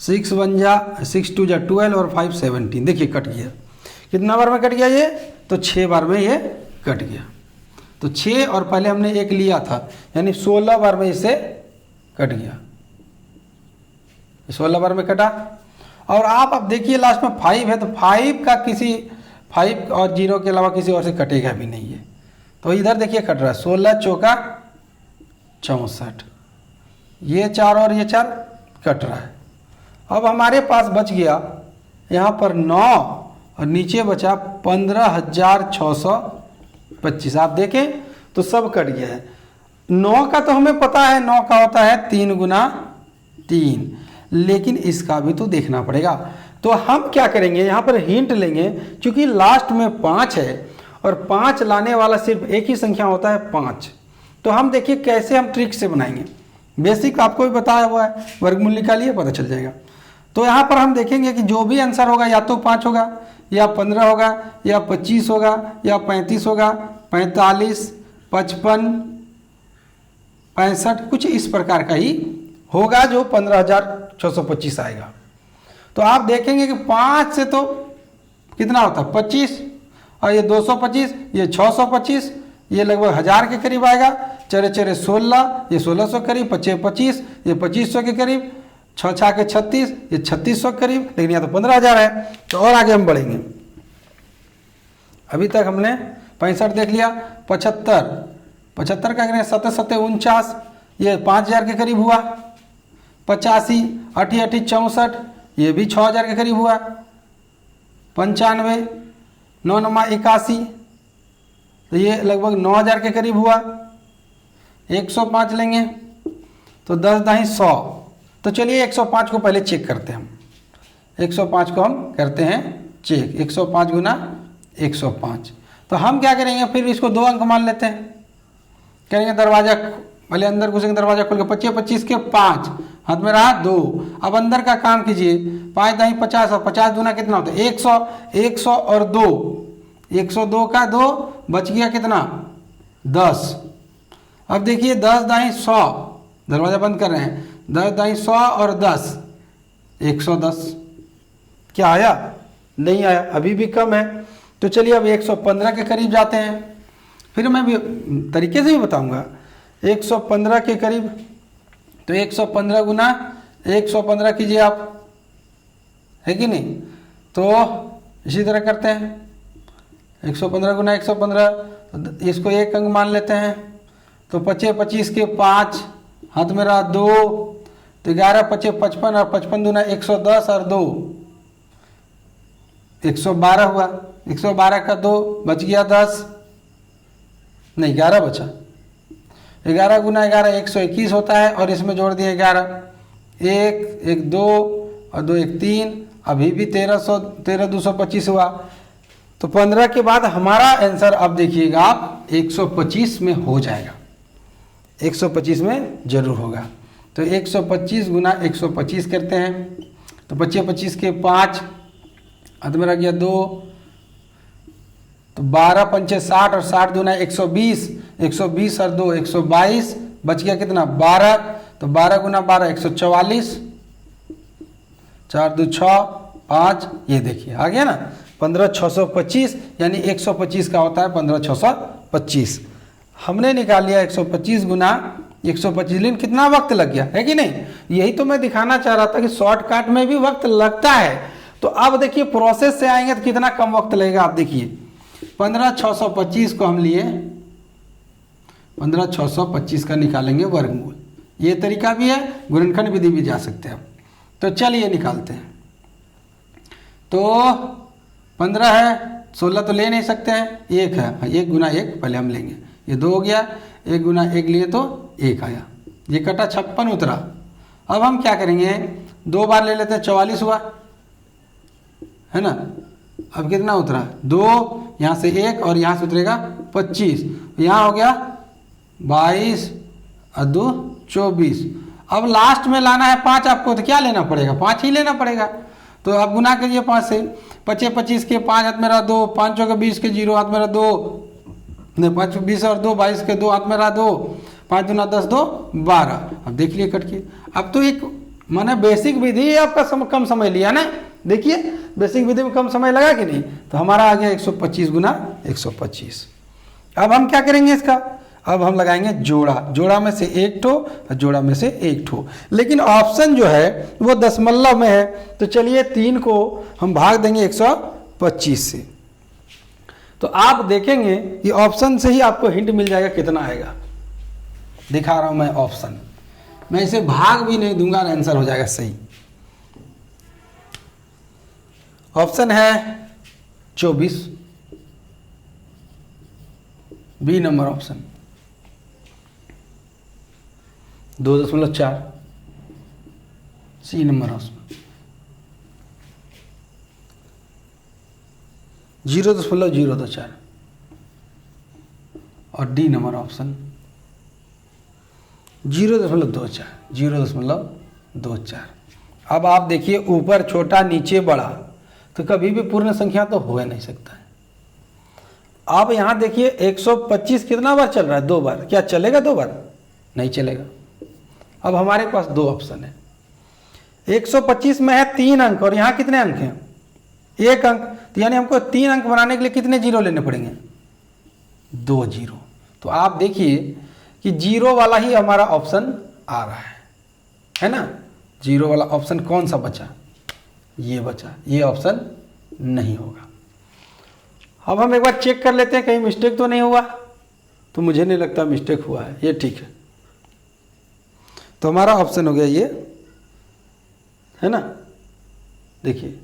6 1 जा 6 2 जा 12 और 5 17। देखिए कट गया, कितना बार में कट गया ये? तो 6 बार में ये कट गया। तो 6 और पहले हमने 1 लिया था, यानी 16 बार में इसे कट गया, 16 बार में कटा। और आप अब देखिए लास्ट में 5 है, तो 5 का किसी 5 और 0 के अलावा किसी और से कटेगा भी नहीं है। तो इधर देखिए कट रहा है, 16 चौका 64, ये 4 और ये 4 कट रहा है। अब हमारे पास बच गया यहाँ पर 9 और नीचे बचा 15,625। आप देखें तो सब कट गया है। 9 का तो हमें पता है, 9 का होता है 3 गुना 3, लेकिन इसका भी तो देखना पड़ेगा। तो हम क्या करेंगे, यहाँ पर हिंट लेंगे, क्योंकि लास्ट में 5 है और 5 लाने वाला सिर्फ एक ही संख्या होता है 5। तो हम देखिए कैसे हम ट्रिक से बनाएंगे। बेसिक आपको भी बताया हुआ है, वर्गमूल निकालिए पता चल जाएगा। तो यहाँ पर हम देखेंगे कि जो भी आंसर होगा या तो 5 होगा या 15 होगा या 25 होगा या 35 होगा, 45, 55, 65, कुछ इस प्रकार का ही होगा जो 15,625 आएगा। तो आप देखेंगे कि 5 से तो कितना होता है 25, और ये 225, ये 625, ये लगभग 1000 के करीब आएगा। चरे चरे 16, ये 1600 के करीब, 25 25, ये 2500 के करीब, 6 6 के 36, ये 3600 के करीब, लेकिन यहाँ तो 15,000 है। तो और आगे हम बढ़ेंगे। अभी तक हमने 65 देख लिया, 75, 75 का करें 7 7 49, ये 5000 के करीब हुआ। 85, 8 8 64, ये भी 6000 के करीब हुआ। 95, 9 9 81, तो ये लगभग 9000 के करीब हुआ। 105 लेंगे तो 10 दाही 100। तो चलिए 105 को पहले चेक करते हैं हम। 105 को हम करते हैं चेक, 105 गुना 105। तो हम क्या करेंगे, फिर इसको 2 अंक मान लेते हैं। करेंगे दरवाजा, पहले अंदर घुसेंगे, दरवाजा खोल के 25 25 के 5, हाथ में रहा 2। अब अंदर का काम कीजिए, 5 दाही 50 और 50 दूना कितना होता है 100, 100 और 2, 102 का 2 बच गया कितना 10। अब देखिए 10 दाही 100, दरवाजा बंद कर रहे हैं, 10 दाही 100 और 10 110। क्या आया? नहीं आया, अभी भी कम है। तो चलिए अब 115 के करीब जाते हैं। फिर मैं भी तरीके से भी बताऊंगा। 115 के करीब, तो 115 गुना 115 कीजिए आप, है कि नहीं? तो इसी तरह करते हैं 115 गुना 115, इसको 1 अंक मान लेते हैं। तो 25 25 के 5, हाथ में रहा 2, तो 11 25 55 और 55 दूना 110 और 2 112 हुआ। 112 का 2 बच गया 10, नहीं 11 बचा। 11 गुना 11 121 होता है, और इसमें जोड़ दिए 11, 1 1 2 और 2 1 3, अभी भी 13 225 हुआ। तो 15 के बाद हमारा आंसर अब देखिएगा आप 125 में हो जाएगा, 125 में जरूर होगा। तो 125 गुना 125 करते हैं। तो 25 25 के 5, हाथ में रह गया 2, तो 12 पंचे 60 और 60 दूना 120, 120 और 2 122, बच गया कितना 12। तो 12 गुना 12 144, 4 2 6 5, ये देखिए आ गया ना 15,625, यानी 125 का होता है 15,625। हमने निकाल लिया 125 गुना 125, लेकिन कितना वक्त लग गया, है कि नहीं? यही तो मैं दिखाना चाह रहा था कि शॉर्टकट में भी वक्त लगता है। तो अब देखिए प्रोसेस से आएंगे तो कितना कम वक्त लगेगा। आप देखिए 15,625 को हम लिए, 15,625 का निकालेंगे वर्गमूल। ये तरीका भी है, गुणनखंड विधि भी जा सकते हैं। तो चलिए निकालते हैं। तो 15 है, 16 तो ले नहीं सकते हैं, 1 है, 1 गुना 1 पहले हम लेंगे, ये 2 हो गया। 1 गुना 1 लिए तो 1 आया, ये कटा 56 उतरा। अब हम क्या करेंगे, 2 बार ले लेते हैं, 44 हुआ, है ना? अब कितना उतरा 2, यहाँ से 1 और यहाँ से उतरेगा 25, यहाँ हो गया 22 और 2 24। अब लास्ट में लाना है 5 आपको, तो क्या लेना पड़ेगा 5 ही लेना पड़ेगा। तो अब गुना करिए 5 से, 25 25 के 5, हाथ में रहा 2, 5 के 20 के 0, हाथ में रहा 2, नहीं 5 20 और 2 22 के 2, हाथ में रहा 2, 5 दूना 10 2 12। अब देख लिए कट के। अब तो एक माने बेसिक विधि आपका कम समय लिया ना, देखिए बेसिक विधि में कम समय लगा कि नहीं? तो हमारा आ गया 125 गुना 125। अब हम क्या करेंगे इसका, अब हम लगाएंगे जोड़ा, जोड़ा में से 1 ठो और जोड़ा में से 1 ठो, लेकिन ऑप्शन जो है वो दशमलव में है। तो चलिए 3 को हम भाग देंगे 125 से। तो आप देखेंगे कि ऑप्शन से ही आपको हिंट मिल जाएगा कितना आएगा। दिखा रहा हूं मैं ऑप्शन, मैं इसे भाग भी नहीं दूंगा, आंसर हो जाएगा सही। ऑप्शन है 24, B number option. 2.4, C number option. 0.024 और डी नंबर ऑप्शन 0.24, 0.24। अब आप देखिए ऊपर छोटा नीचे बड़ा, तो कभी भी पूर्ण संख्या तो हो ही नहीं सकता है। अब यहाँ देखिए 125 कितना बार चल रहा है? 2 बार। क्या चलेगा 2 बार? नहीं चलेगा। अब हमारे पास 2 ऑप्शन है। 125 में है 3 अंक और यहाँ कितने अंक हैं? 1 अंक। तो यानी हमको 3 अंक बनाने के लिए कितने जीरो लेने पड़ेंगे? 2 जीरो। तो आप देखिए कि जीरो वाला ही हमारा ऑप्शन आ रहा है ना? जीरो वाला ऑप्शन कौन सा बचा? ये बचा। ये ऑप्शन नहीं होगा। अब हम एक बार चेक कर लेते हैं कहीं मिस्टेक तो नहीं हुआ। तो मुझे नहीं लगता मिस्टेक हुआ है, ये ठीक है। तो हमारा ऑप्शन हो गया ये, है ना? देखिए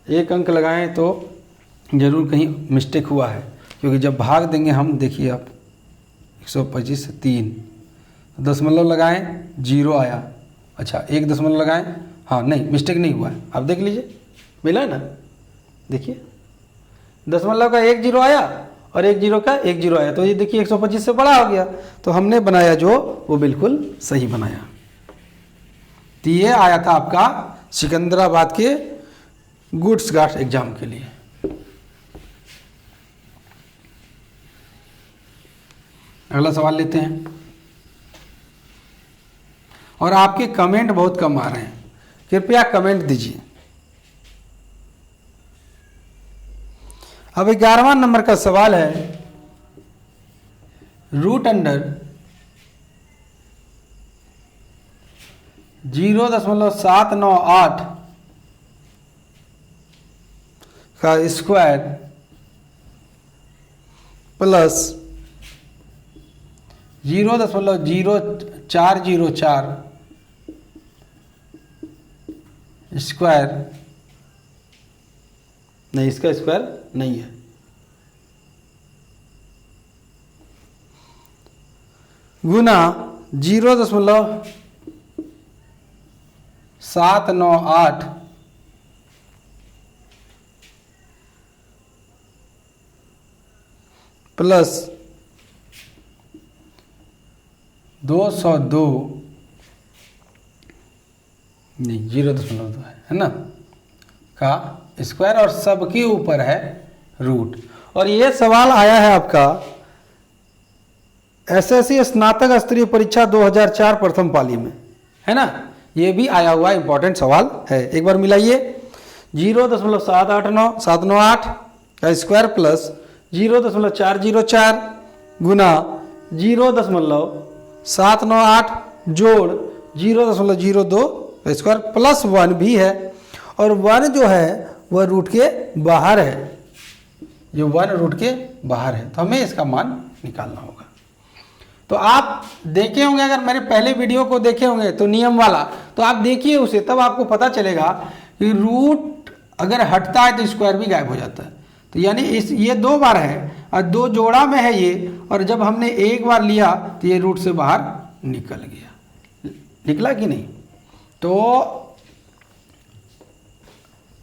1 अंक लगाएं तो जरूर कहीं मिस्टेक हुआ है, क्योंकि जब भाग देंगे हम, देखिए आप 125 से 3, दशमलव लगाएं 0 आया। अच्छा 1 दशमलव लगाएं, हाँ नहीं मिस्टेक नहीं हुआ है। आप देख लीजिए मिला है ना? देखिए दशमलव का 1 जीरो आया और 1 जीरो का 1 जीरो आया, तो ये देखिए 125 से बड़ा हो गया। तो हमने बनाया जो वो बिल्कुल सही बनाया। तो ये आया था आपका सिकंदराबाद के गुड्स गार्ड एग्जाम के लिए। अगला सवाल लेते हैं। और आपके कमेंट बहुत कम आ रहे हैं, कृपया कमेंट दीजिए। अब 11वां नंबर का सवाल है, रूट अंडर 0.798 का स्क्वायर प्लस 0.0404 स्क्वायर, नहीं इसका स्क्वायर नहीं है, गुना 0.798 प्लस 202, नहीं 0.2 है ना, का स्क्वायर और सबके ऊपर है रूट। और ये सवाल आया है आपका एसएससी स्नातक स्तरीय परीक्षा 2004 प्रथम पाली में, है ना? ये भी आया हुआ इंपॉर्टेंट सवाल है। एक बार मिलाइए, 0.798 का स्क्वायर प्लस 0.404 गुना 0.798 जोड़ 0.02 का स्क्वायर प्लस 1 भी है, और 1 जो है वह रूट के बाहर है। जो 1 रूट के बाहर है, तो हमें इसका मान निकालना होगा। तो आप देखे होंगे, अगर मेरे पहले वीडियो को देखे होंगे तो नियम वाला, तो आप देखिए उसे, तब आपको पता चलेगा कि रूट अगर हटता है तो स्क्वायर भी गायब हो जाता है। तो यानी ये 2 बार है और 2 जोड़ा में है ये, और जब हमने 1 बार लिया तो ये रूट से बाहर निकल गया। निकला कि नहीं? तो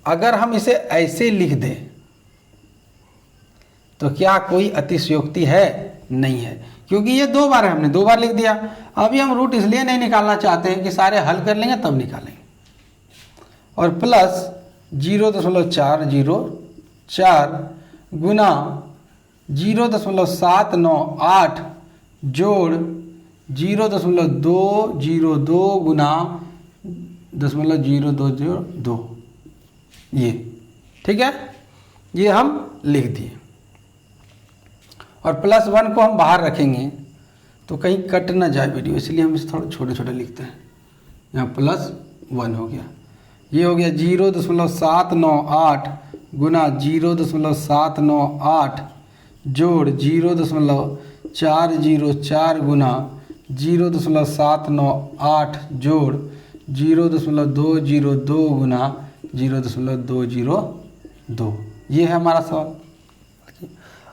अगर हम इसे ऐसे लिख दें तो क्या कोई अतिशयोक्ति है? नहीं है, क्योंकि ये 2 बार है, हमने 2 बार लिख दिया। अभी हम रूट इसलिए नहीं निकालना चाहते हैं कि सारे हल कर लेंगे तब निकालेंगे। और प्लस 0.404 गुना 0.798 जोड़ 0.202 गुना 0.0202, ये ठीक है, ये हम लिख दिए। और प्लस 1 को हम बाहर रखेंगे तो कहीं कट ना जाए वीडियो, इसलिए हम इसे थोड़ा छोटे छोटे लिखते हैं। यहाँ प्लस 1 हो गया, ये हो गया 0.798 गुना 0.798 जोड़ 0.404 गुना 0.798 जोड़ 0.202 गुना 0.202, ये है हमारा सवाल।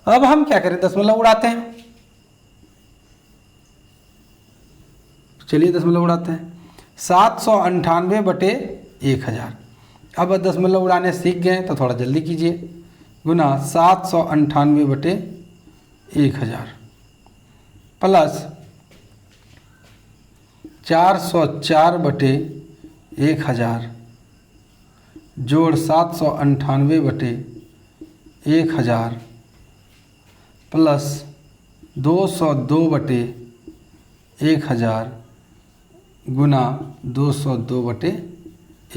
अब हम क्या करें, दशमलव उड़ाते हैं। चलिए दशमलव उड़ाते हैं। 798 बटे 1000। अब दशमलव उड़ाने सीख गए तो थोड़ा जल्दी कीजिए। गुना 798 बटे 1000 प्लस 404 बटे 1000 जोड़ 798 बटे 1000 प्लस 202 बटे 1000 गुना 202 बटे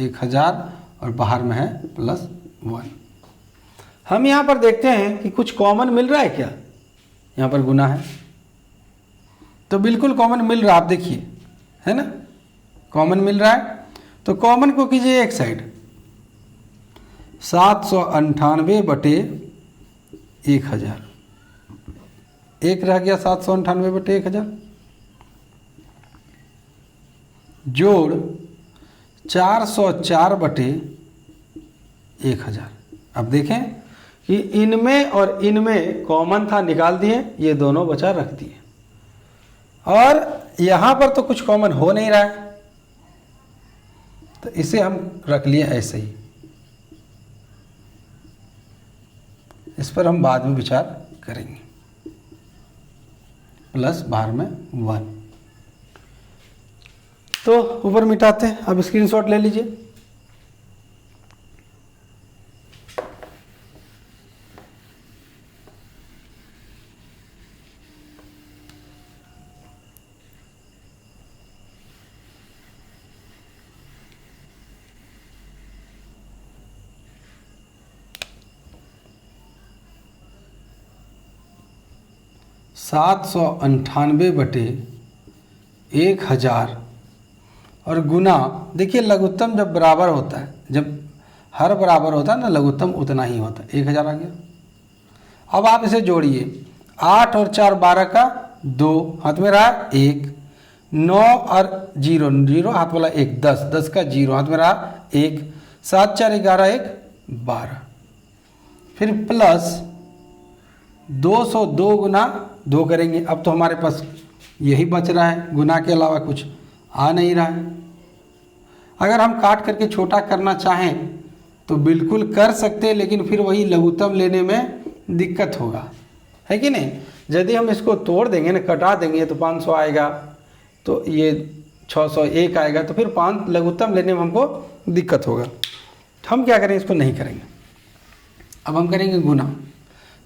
1000 और बाहर में है +1। हम यहाँ पर देखते हैं कि कुछ कॉमन मिल रहा है क्या। यहाँ पर गुना है तो बिल्कुल कॉमन मिल रहा है, आप देखिए, है ना, कॉमन मिल रहा है। तो कॉमन को कीजिए एक साइड, 798 बटे 1000, एक रह गया 798 बटे 1000 जोड़ 404 बटे 1000। अब देखें कि इनमें और इनमें कॉमन था, निकाल दिए, ये दोनों बचा रख दिए। और यहाँ पर तो कुछ कॉमन हो नहीं रहा है तो इसे हम रख लिए ऐसे ही। इस पर हम बाद में विचार करेंगे। प्लस बाहर में 1। तो ऊपर मिटाते हैं। अब स्क्रीनशॉट ले लीजिए। सात 798 बटे 1000 और गुना, देखिए लघुत्तम जब बराबर होता है, जब हर बराबर होता है ना, लघुत्तम उतना ही होता है। 1000 आ गया। अब आप इसे जोड़िए, 8 और 4 12 का 2, हाथ में रहा 1, 9 और 0 0 हाथ वाला 1, 10 10 का 0 हाथ में रहा 1, 7 4 11 1 12, फिर प्लस 202 गुना 2 करेंगे। अब तो हमारे पास यही बच रहा है, गुना के अलावा कुछ आ नहीं रहा है। अगर हम काट करके छोटा करना चाहें तो बिल्कुल कर सकते हैं, लेकिन फिर वही लघुत्तम लेने में दिक्कत होगा, है कि नहीं। यदि हम इसको तोड़ देंगे ना, कटा देंगे तो 500 आएगा, तो ये 601 आएगा, तो फिर 5 लघुत्तम लेने में हमको दिक्कत होगा। हम क्या करेंगे, इसको नहीं करेंगे। अब हम करेंगे गुना।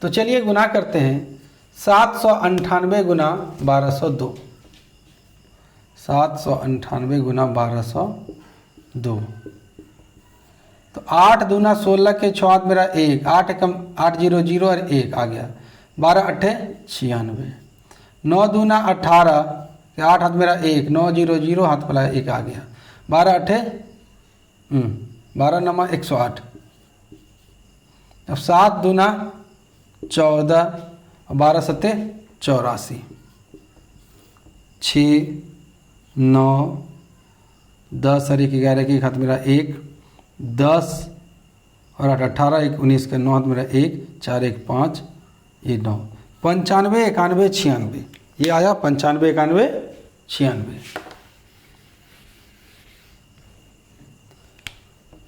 तो चलिए गुना करते हैं। 798 गुना 1202, 798 गुना 1202। तो 8 दूना 16 के 6 हाथ मेरा 1, 8 कम 8 0 0 और 1 आ गया, 12 8 96। 9 दूना 18 के 8 हाथ मेरा 1, 9 0 0 हाथ वाला 1 आ गया, 12 8 12 9 108। अब 7 दूना 14 और 12 7 84, 6 9 10 और 1 11 के 1 हाथ मेरा 1, 10 और 8 18 1 19 के 9 हाथ मेरा 1, 4 1 5 ये 9, 95 91 96 ये आया, 95 91 96।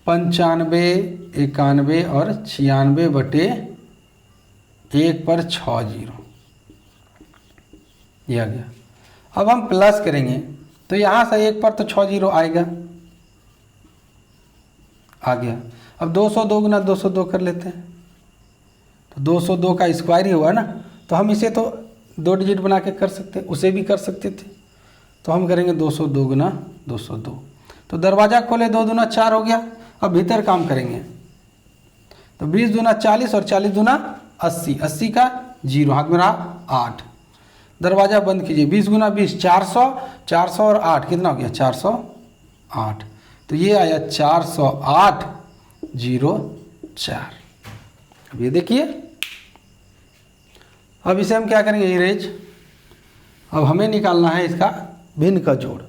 95 91 और 96 बटे 1 पर 6 0 ये आ गया। अब हम प्लस करेंगे तो यहाँ से 1 पर तो 6 0 आएगा, आ गया। अब 202 गुना 202 कर लेते हैं, तो 202 का स्क्वायर ही हुआ ना, तो हम इसे तो 2 डिजिट बना के कर सकते, उसे भी कर सकते थे। तो हम करेंगे 202 गुना 202। तो दरवाज़ा खोले, 2 दूना 4 हो गया। अब भीतर काम करेंगे तो 20 दूना 40 और 40 दूना 80, 80 का 0 हाथ में रहा 8। दरवाज़ा बंद कीजिए, 20 गुना 20 400, 400 और 8 कितना हो गया 408। तो ये आया 408 0 4। अब ये देखिए, अब इसे हम क्या करेंगे, इरेज। अब हमें निकालना है इसका भिन्न का जोड़,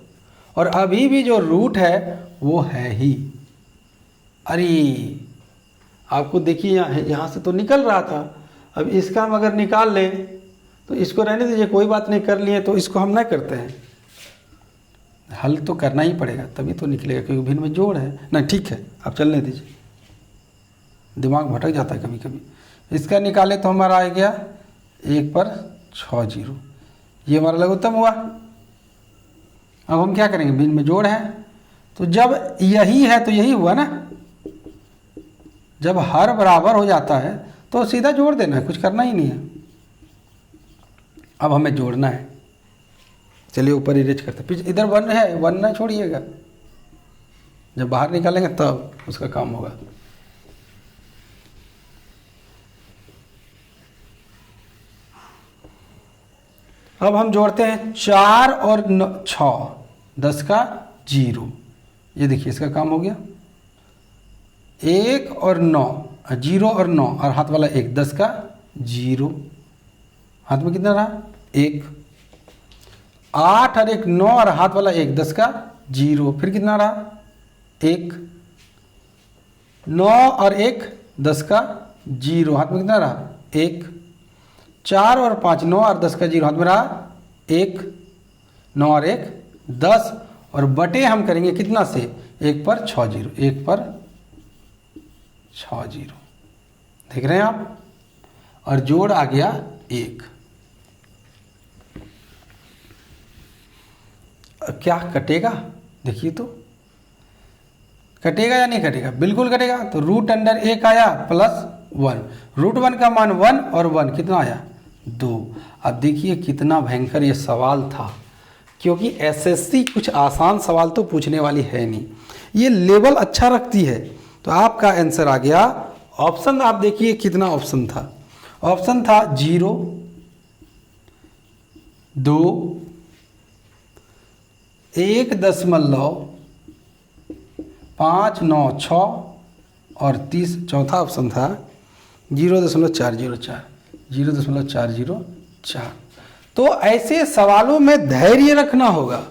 और अभी भी जो रूट है वो है ही। अरे आपको देखिए यहाँ से तो निकल रहा था। अब इसका हम अगर निकाल लें तो इसको रहने दीजिए, कोई बात नहीं, कर लिए तो इसको हम ना करते हैं, हल तो करना ही पड़ेगा तभी तो निकलेगा, क्योंकि भिन्न में जोड़ है ना। ठीक है, आप चलने दीजिए, दिमाग भटक जाता है कभी कभी। इसका निकाले तो हमारा आ गया 1 पर 6 जीरो, ये हमारा लघुत्तम हुआ। अब हम क्या करेंगे, भिन्न में जोड़ है तो जब यही है तो यही हुआ ना, जब हर बराबर हो जाता है तो सीधा जोड़ देना है, कुछ करना ही नहीं है। अब हमें जोड़ना है, चलिए ऊपर इरेज करते हैं। पीछे इधर 1 है, 1 ना छोड़िएगा, जब बाहर निकालेंगे तब उसका काम होगा। अब हम जोड़ते हैं 4 और 6, 10 का 0, ये देखिए इसका काम हो गया। 1 और 9, 0 और 9 और हाथ वाला 1, 10 का 0, हाथ में कितना रहा 1। 8 और 1 9 और हाथ वाला 1, 10 का 0, फिर कितना रहा 1। 9 और 1 10 का 0, हाथ में कितना रहा 1। 4 और 5 9 और 10 का 0, हाथ में रहा 1। 9 और 1 10, और बटे हम करेंगे कितना से, 1 पर 6 जीरो, 1 पर 6 जीरो, देख रहे हैं आप, और जोड़ आ गया 1। क्या कटेगा, देखिए तो कटेगा या नहीं कटेगा, बिल्कुल कटेगा। तो रूट अंडर 1 आया प्लस 1, रूट 1 का मान 1 और 1 कितना आया 2। अब देखिए कितना भयंकर ये सवाल था, क्योंकि एसएससी कुछ आसान सवाल तो पूछने वाली है नहीं, ये लेवल अच्छा रखती है। तो आपका आंसर आ गया ऑप्शन, आप देखिए कितना ऑप्शन था। ऑप्शन था 0 2 1.5 9 6 और 30, चौथा ऑप्शन था 0.404, 0.404। तो ऐसे सवालों में धैर्य रखना होगा,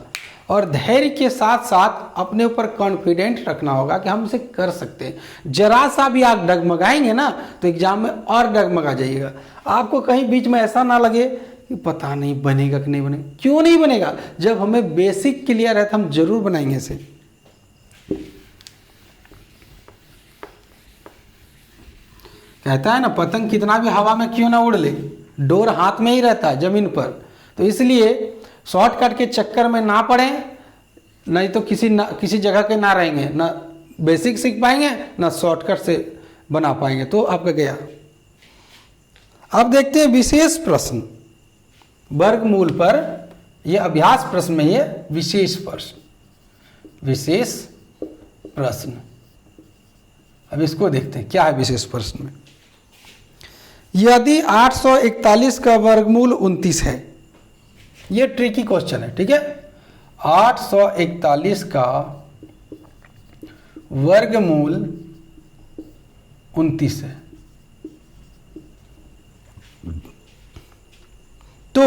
और धैर्य के साथ साथ अपने ऊपर कॉन्फिडेंट रखना होगा कि हम इसे कर सकते हैं। जरा सा भी आप डगमगाएंगे ना तो एग्जाम में और डगमगा जाइएगा। आपको कहीं बीच में ऐसा ना लगे कि पता नहीं बनेगा कि नहीं बनेगा। क्यों नहीं बनेगा, जब हमें बेसिक क्लियर है तो हम जरूर बनाएंगे इसे। कहता है ना, पतंग कितना भी हवा में क्यों ना उड़ ले, डोर हाथ में ही रहता है जमीन पर। तो इसलिए शॉर्टकट के चक्कर में ना पड़े, नहीं तो किसी जगह के ना रहेंगे, ना बेसिक सीख पाएंगे ना शॉर्टकट से बना पाएंगे, तो आपका गया। अब देखते हैं विशेष प्रश्न वर्गमूल पर, यह अभ्यास प्रश्न में, ये विशेष प्रश्न। अब इसको देखते हैं क्या है विशेष प्रश्न में। यदि 841 का वर्गमूल 29 है, ये ट्रिकी क्वेश्चन है, ठीक है। 841 का वर्गमूल 29 है, तो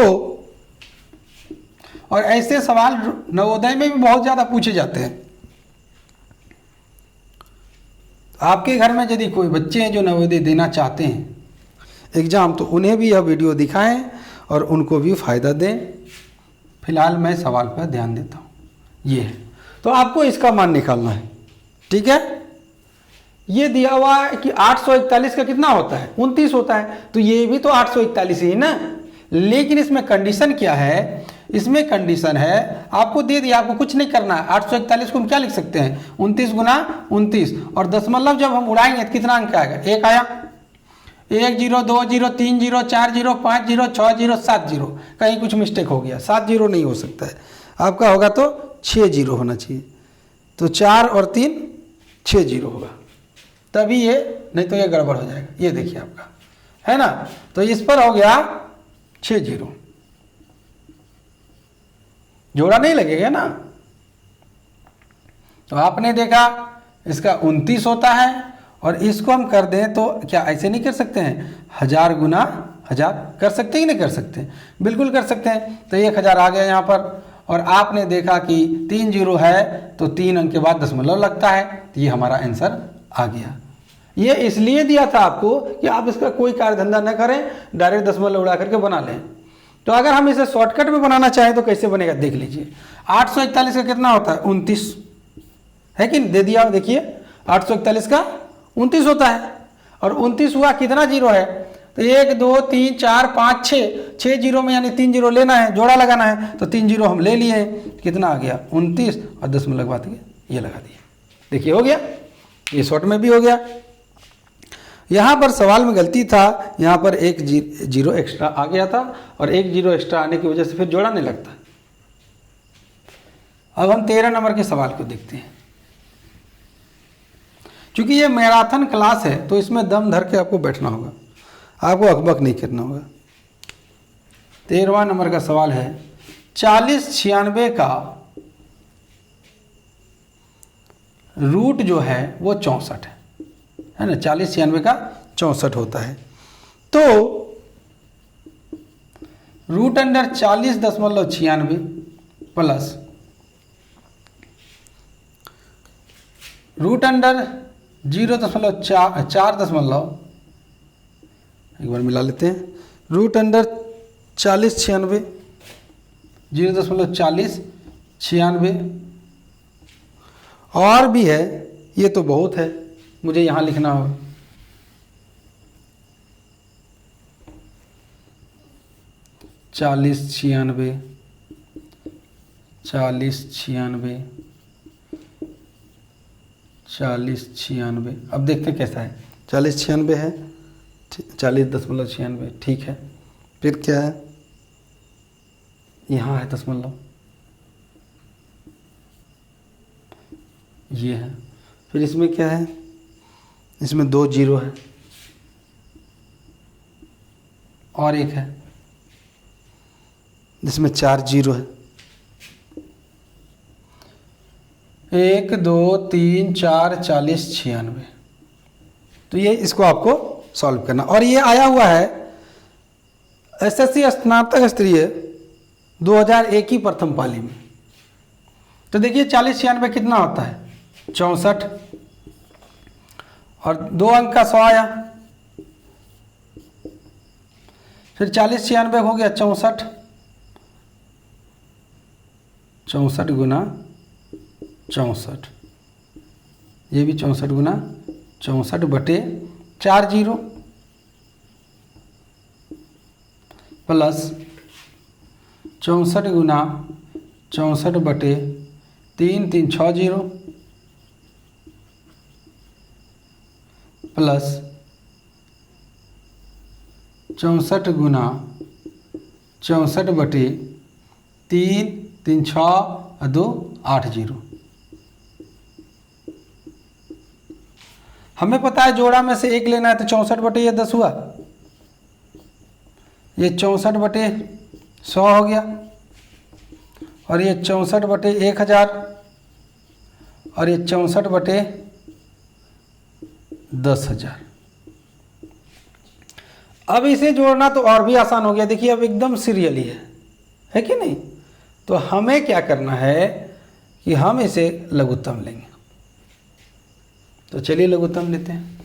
और ऐसे सवाल नवोदय में भी बहुत ज्यादा पूछे जाते हैं। आपके घर में यदि कोई बच्चे हैं जो नवोदय देना चाहते हैं एग्जाम, तो उन्हें भी यह वीडियो दिखाएं और उनको भी फायदा दें। फिलहाल मैं सवाल पर ध्यान देता हूँ, ये है। तो आपको इसका मान निकालना है, ठीक है। ये दिया हुआ है कि 841 का कितना होता है 29 होता है, तो ये भी तो 841 ही ना। लेकिन इसमें कंडीशन क्या है, इसमें कंडीशन है आपको दे दिया, आपको कुछ नहीं करना है। 841 को हम क्या लिख सकते हैं 29 गुना 29, और दशमलव जब हम उड़ाएंगे तो कितना अंक आएगा, 1 आया। 1 0 2 0 3 0 4 0 5 0 6 0 7 0, कहीं कुछ मिस्टेक हो गया, 7 0 नहीं हो सकता है आपका, होगा तो 6 0 होना चाहिए। तो 4 और 3 6 0 होगा, तभी ये, नहीं तो ये गड़बड़ हो जाएगा। ये देखिए आपका है ना, तो इस पर हो गया 6 0, जोड़ा नहीं लगेगा ना। तो आपने देखा इसका 29 होता है, और इसको हम कर दें तो क्या ऐसे नहीं कर सकते हैं, 1000 गुना 1000 कर सकते हैं कि नहीं कर सकते, बिल्कुल कर सकते हैं। तो 1000 आ गया यहाँ पर, और आपने देखा कि 3 0 है तो 3 अंक के बाद दशमलव लगता है, तो ये हमारा आंसर आ गया। ये इसलिए दिया था आपको कि आप इसका कोई कार्य धंधा न करें, डायरेक्ट दशमलव उड़ा करके बना लें। तो अगर हम इसे शॉर्टकट में बनाना चाहें तो कैसे बनेगा देख लीजिए। 841 का कितना होता है 29, है कि नहीं, दे दिया देखिए 841 का 29 होता है। और 29 हुआ कितना जीरो है, तो 1 2 3 4 5 6 जीरो में यानी 3 जीरो लेना है, जोड़ा लगाना है, तो 3 जीरो हम ले लिए हैं, कितना आ गया 29 और दशमलव लगवा दिए, ये लगा दिए। देखिए हो गया, ये शॉर्ट में भी हो गया। यहाँ पर सवाल में गलती था, यहाँ पर एक जीरो एक्स्ट्रा आ गया था और एक जीरो एक्स्ट्रा आने की वजह से फिर जोड़ा नहीं लगता। अब हम 13 नंबर के सवाल को देखते हैं। क्योंकि ये मैराथन क्लास है तो इसमें दम धर के आपको बैठना होगा, आपको अकबक नहीं करना होगा। 13वां नंबर का सवाल है 4096 का रूट जो है वो 64 है ना, 4096 का 64 होता है। तो root under 40.96 plus root under 0.4 एक बार मिला लेते हैं, रूट अंडर 4096 0.4096 और भी है, ये तो बहुत है, मुझे यहाँ लिखना होगा। चालीस छियानवे अब देखते हैं कैसा है। 4096 है, 40.96 ठीक है। फिर क्या है, यहाँ है दशमलव, ये है। फिर इसमें क्या है, इसमें 2 जीरो है और एक है, इसमें 4 जीरो है। 1 2 3 4 4096, तो ये इसको आपको सॉल्व करना। और ये आया हुआ है एसएससी स्नातक स्तरीय 2001 की प्रथम पाली में। तो देखिए 4096 कितना होता है 64 और 2 अंक का 100 आया, फिर 4096 हो गया 64 गुना 64, ये भी 64 गुना 64 बटे 4 जीरो प्लस 64 गुना 64 बटे 3 3 6 जीरो प्लस 64 गुना 64 बटे 3 3 6 और 2 8 जीरो। हमें पता है जोड़ा में से एक लेना है, तो 64 बटे ये 10 हुआ, ये 64 बटे 100 हो गया और ये 64 बटे 1000 और ये 64 बटे 10,000। अब इसे जोड़ना तो और भी आसान हो गया। देखिए अब एकदम सीरियली है कि नहीं। तो हमें क्या करना है कि हम इसे लघुत्तम लेंगे। तो चलिए लघुत्तम लेते हैं,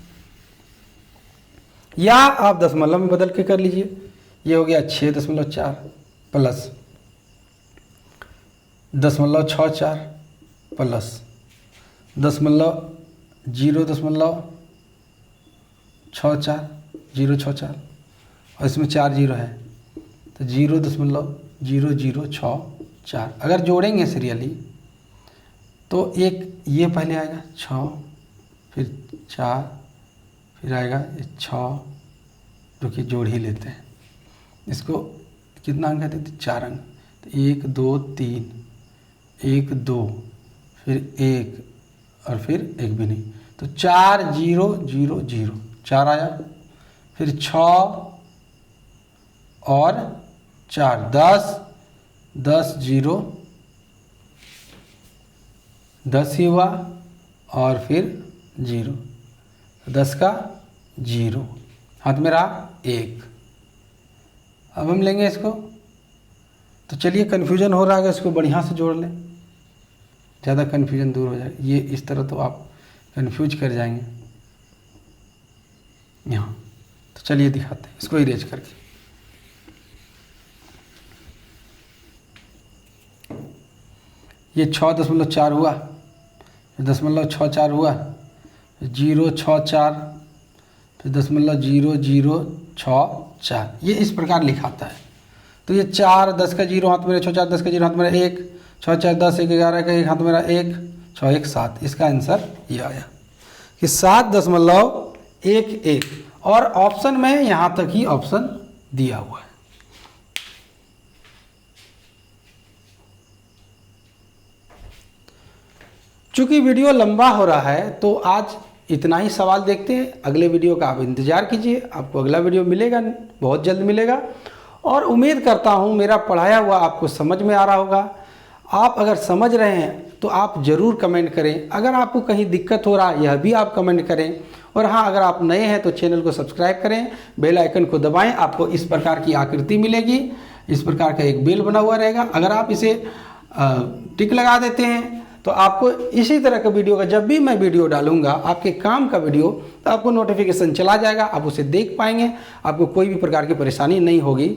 या आप दशमलव में बदल के कर लीजिए। ये हो गया 6.4 प्लस 0.64 प्लस 0.64 और इसमें 4 जीरो है तो 0.0064। अगर जोड़ेंगे सीरियली तो एक ये पहले आएगा 6, फिर 4, फिर आएगा 6, रुकिए जोड़ ही लेते हैं इसको। कितना अंक कहते थे 4 अंक, तो 1 2 3 1 2 फिर 1 और फिर एक भी नहीं, तो 4 0 0 0 4 आया, फिर 6 और 4 10 0 10 ही हुआ और फिर 0, 10 का 0 हाथ में रहा 1। अब हम लेंगे इसको। तो चलिए कन्फ्यूजन हो रहा है, इसको बढ़िया से जोड़ लें, ज़्यादा कन्फ्यूजन दूर हो जाए। ये इस तरह तो आप कन्फ्यूज कर जाएंगे। यहाँ। तो चलिए दिखाते हैं इसको इरेज करके। ये 6.4 हुआ, 0.64 हुआ, 0.64, फिर 0.0064, ये इस प्रकार लिखाता है। तो ये 4, 10 का 0 हाथ मेरा, 6, 4, 10 का 0 हाथ मेरा 1, 6, 4, 10, 1, 11 का 1 हाथ मेरा 1, 6, 1, 7। इसका आंसर ये आया कि 7.11 और ऑप्शन में यहाँ तक ही ऑप्शन दिया हुआ है। चूंकि वीडियो लंबा हो रहा है तो आज इतना ही सवाल देखते हैं। अगले वीडियो का आप इंतज़ार कीजिए, आपको अगला वीडियो मिलेगा, बहुत जल्द मिलेगा। और उम्मीद करता हूँ मेरा पढ़ाया हुआ आपको समझ में आ रहा होगा। आप अगर समझ रहे हैं तो आप ज़रूर कमेंट करें। अगर आपको कहीं दिक्कत हो रहा है यह भी आप कमेंट करें। और हाँ, अगर आप नए हैं तो चैनल को सब्सक्राइब करें, बेल आइकन को दबाएं। आपको इस प्रकार की आकृति मिलेगी, इस प्रकार का एक बेल बना हुआ रहेगा। अगर आप इसे टिक लगा देते हैं तो आपको इसी तरह का वीडियो का जब भी मैं वीडियो डालूंगा, आपके काम का वीडियो, तो आपको नोटिफिकेशन चला जाएगा, आप उसे देख पाएंगे, आपको कोई भी प्रकार की परेशानी नहीं होगी।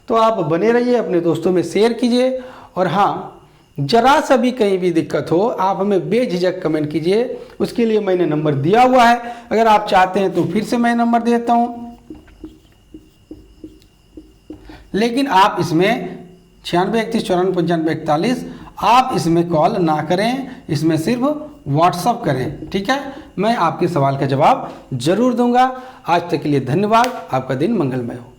तो आप बने रहिए, अपने दोस्तों में शेयर कीजिए। और हाँ, जरा सा भी कहीं भी दिक्कत हो आप हमें बेझिझक कमेंट कीजिए। उसके लिए मैंने नंबर दिया हुआ है, अगर आप चाहते हैं तो फिर से मैं नंबर देता हूँ। लेकिन आप इसमें 96 31 94 95 41 आप इसमें कॉल ना करें, इसमें सिर्फ व्हाट्सअप करें, ठीक है। मैं आपके सवाल का जवाब जरूर दूंगा। आज तक के लिए धन्यवाद। आपका दिन मंगलमय हो।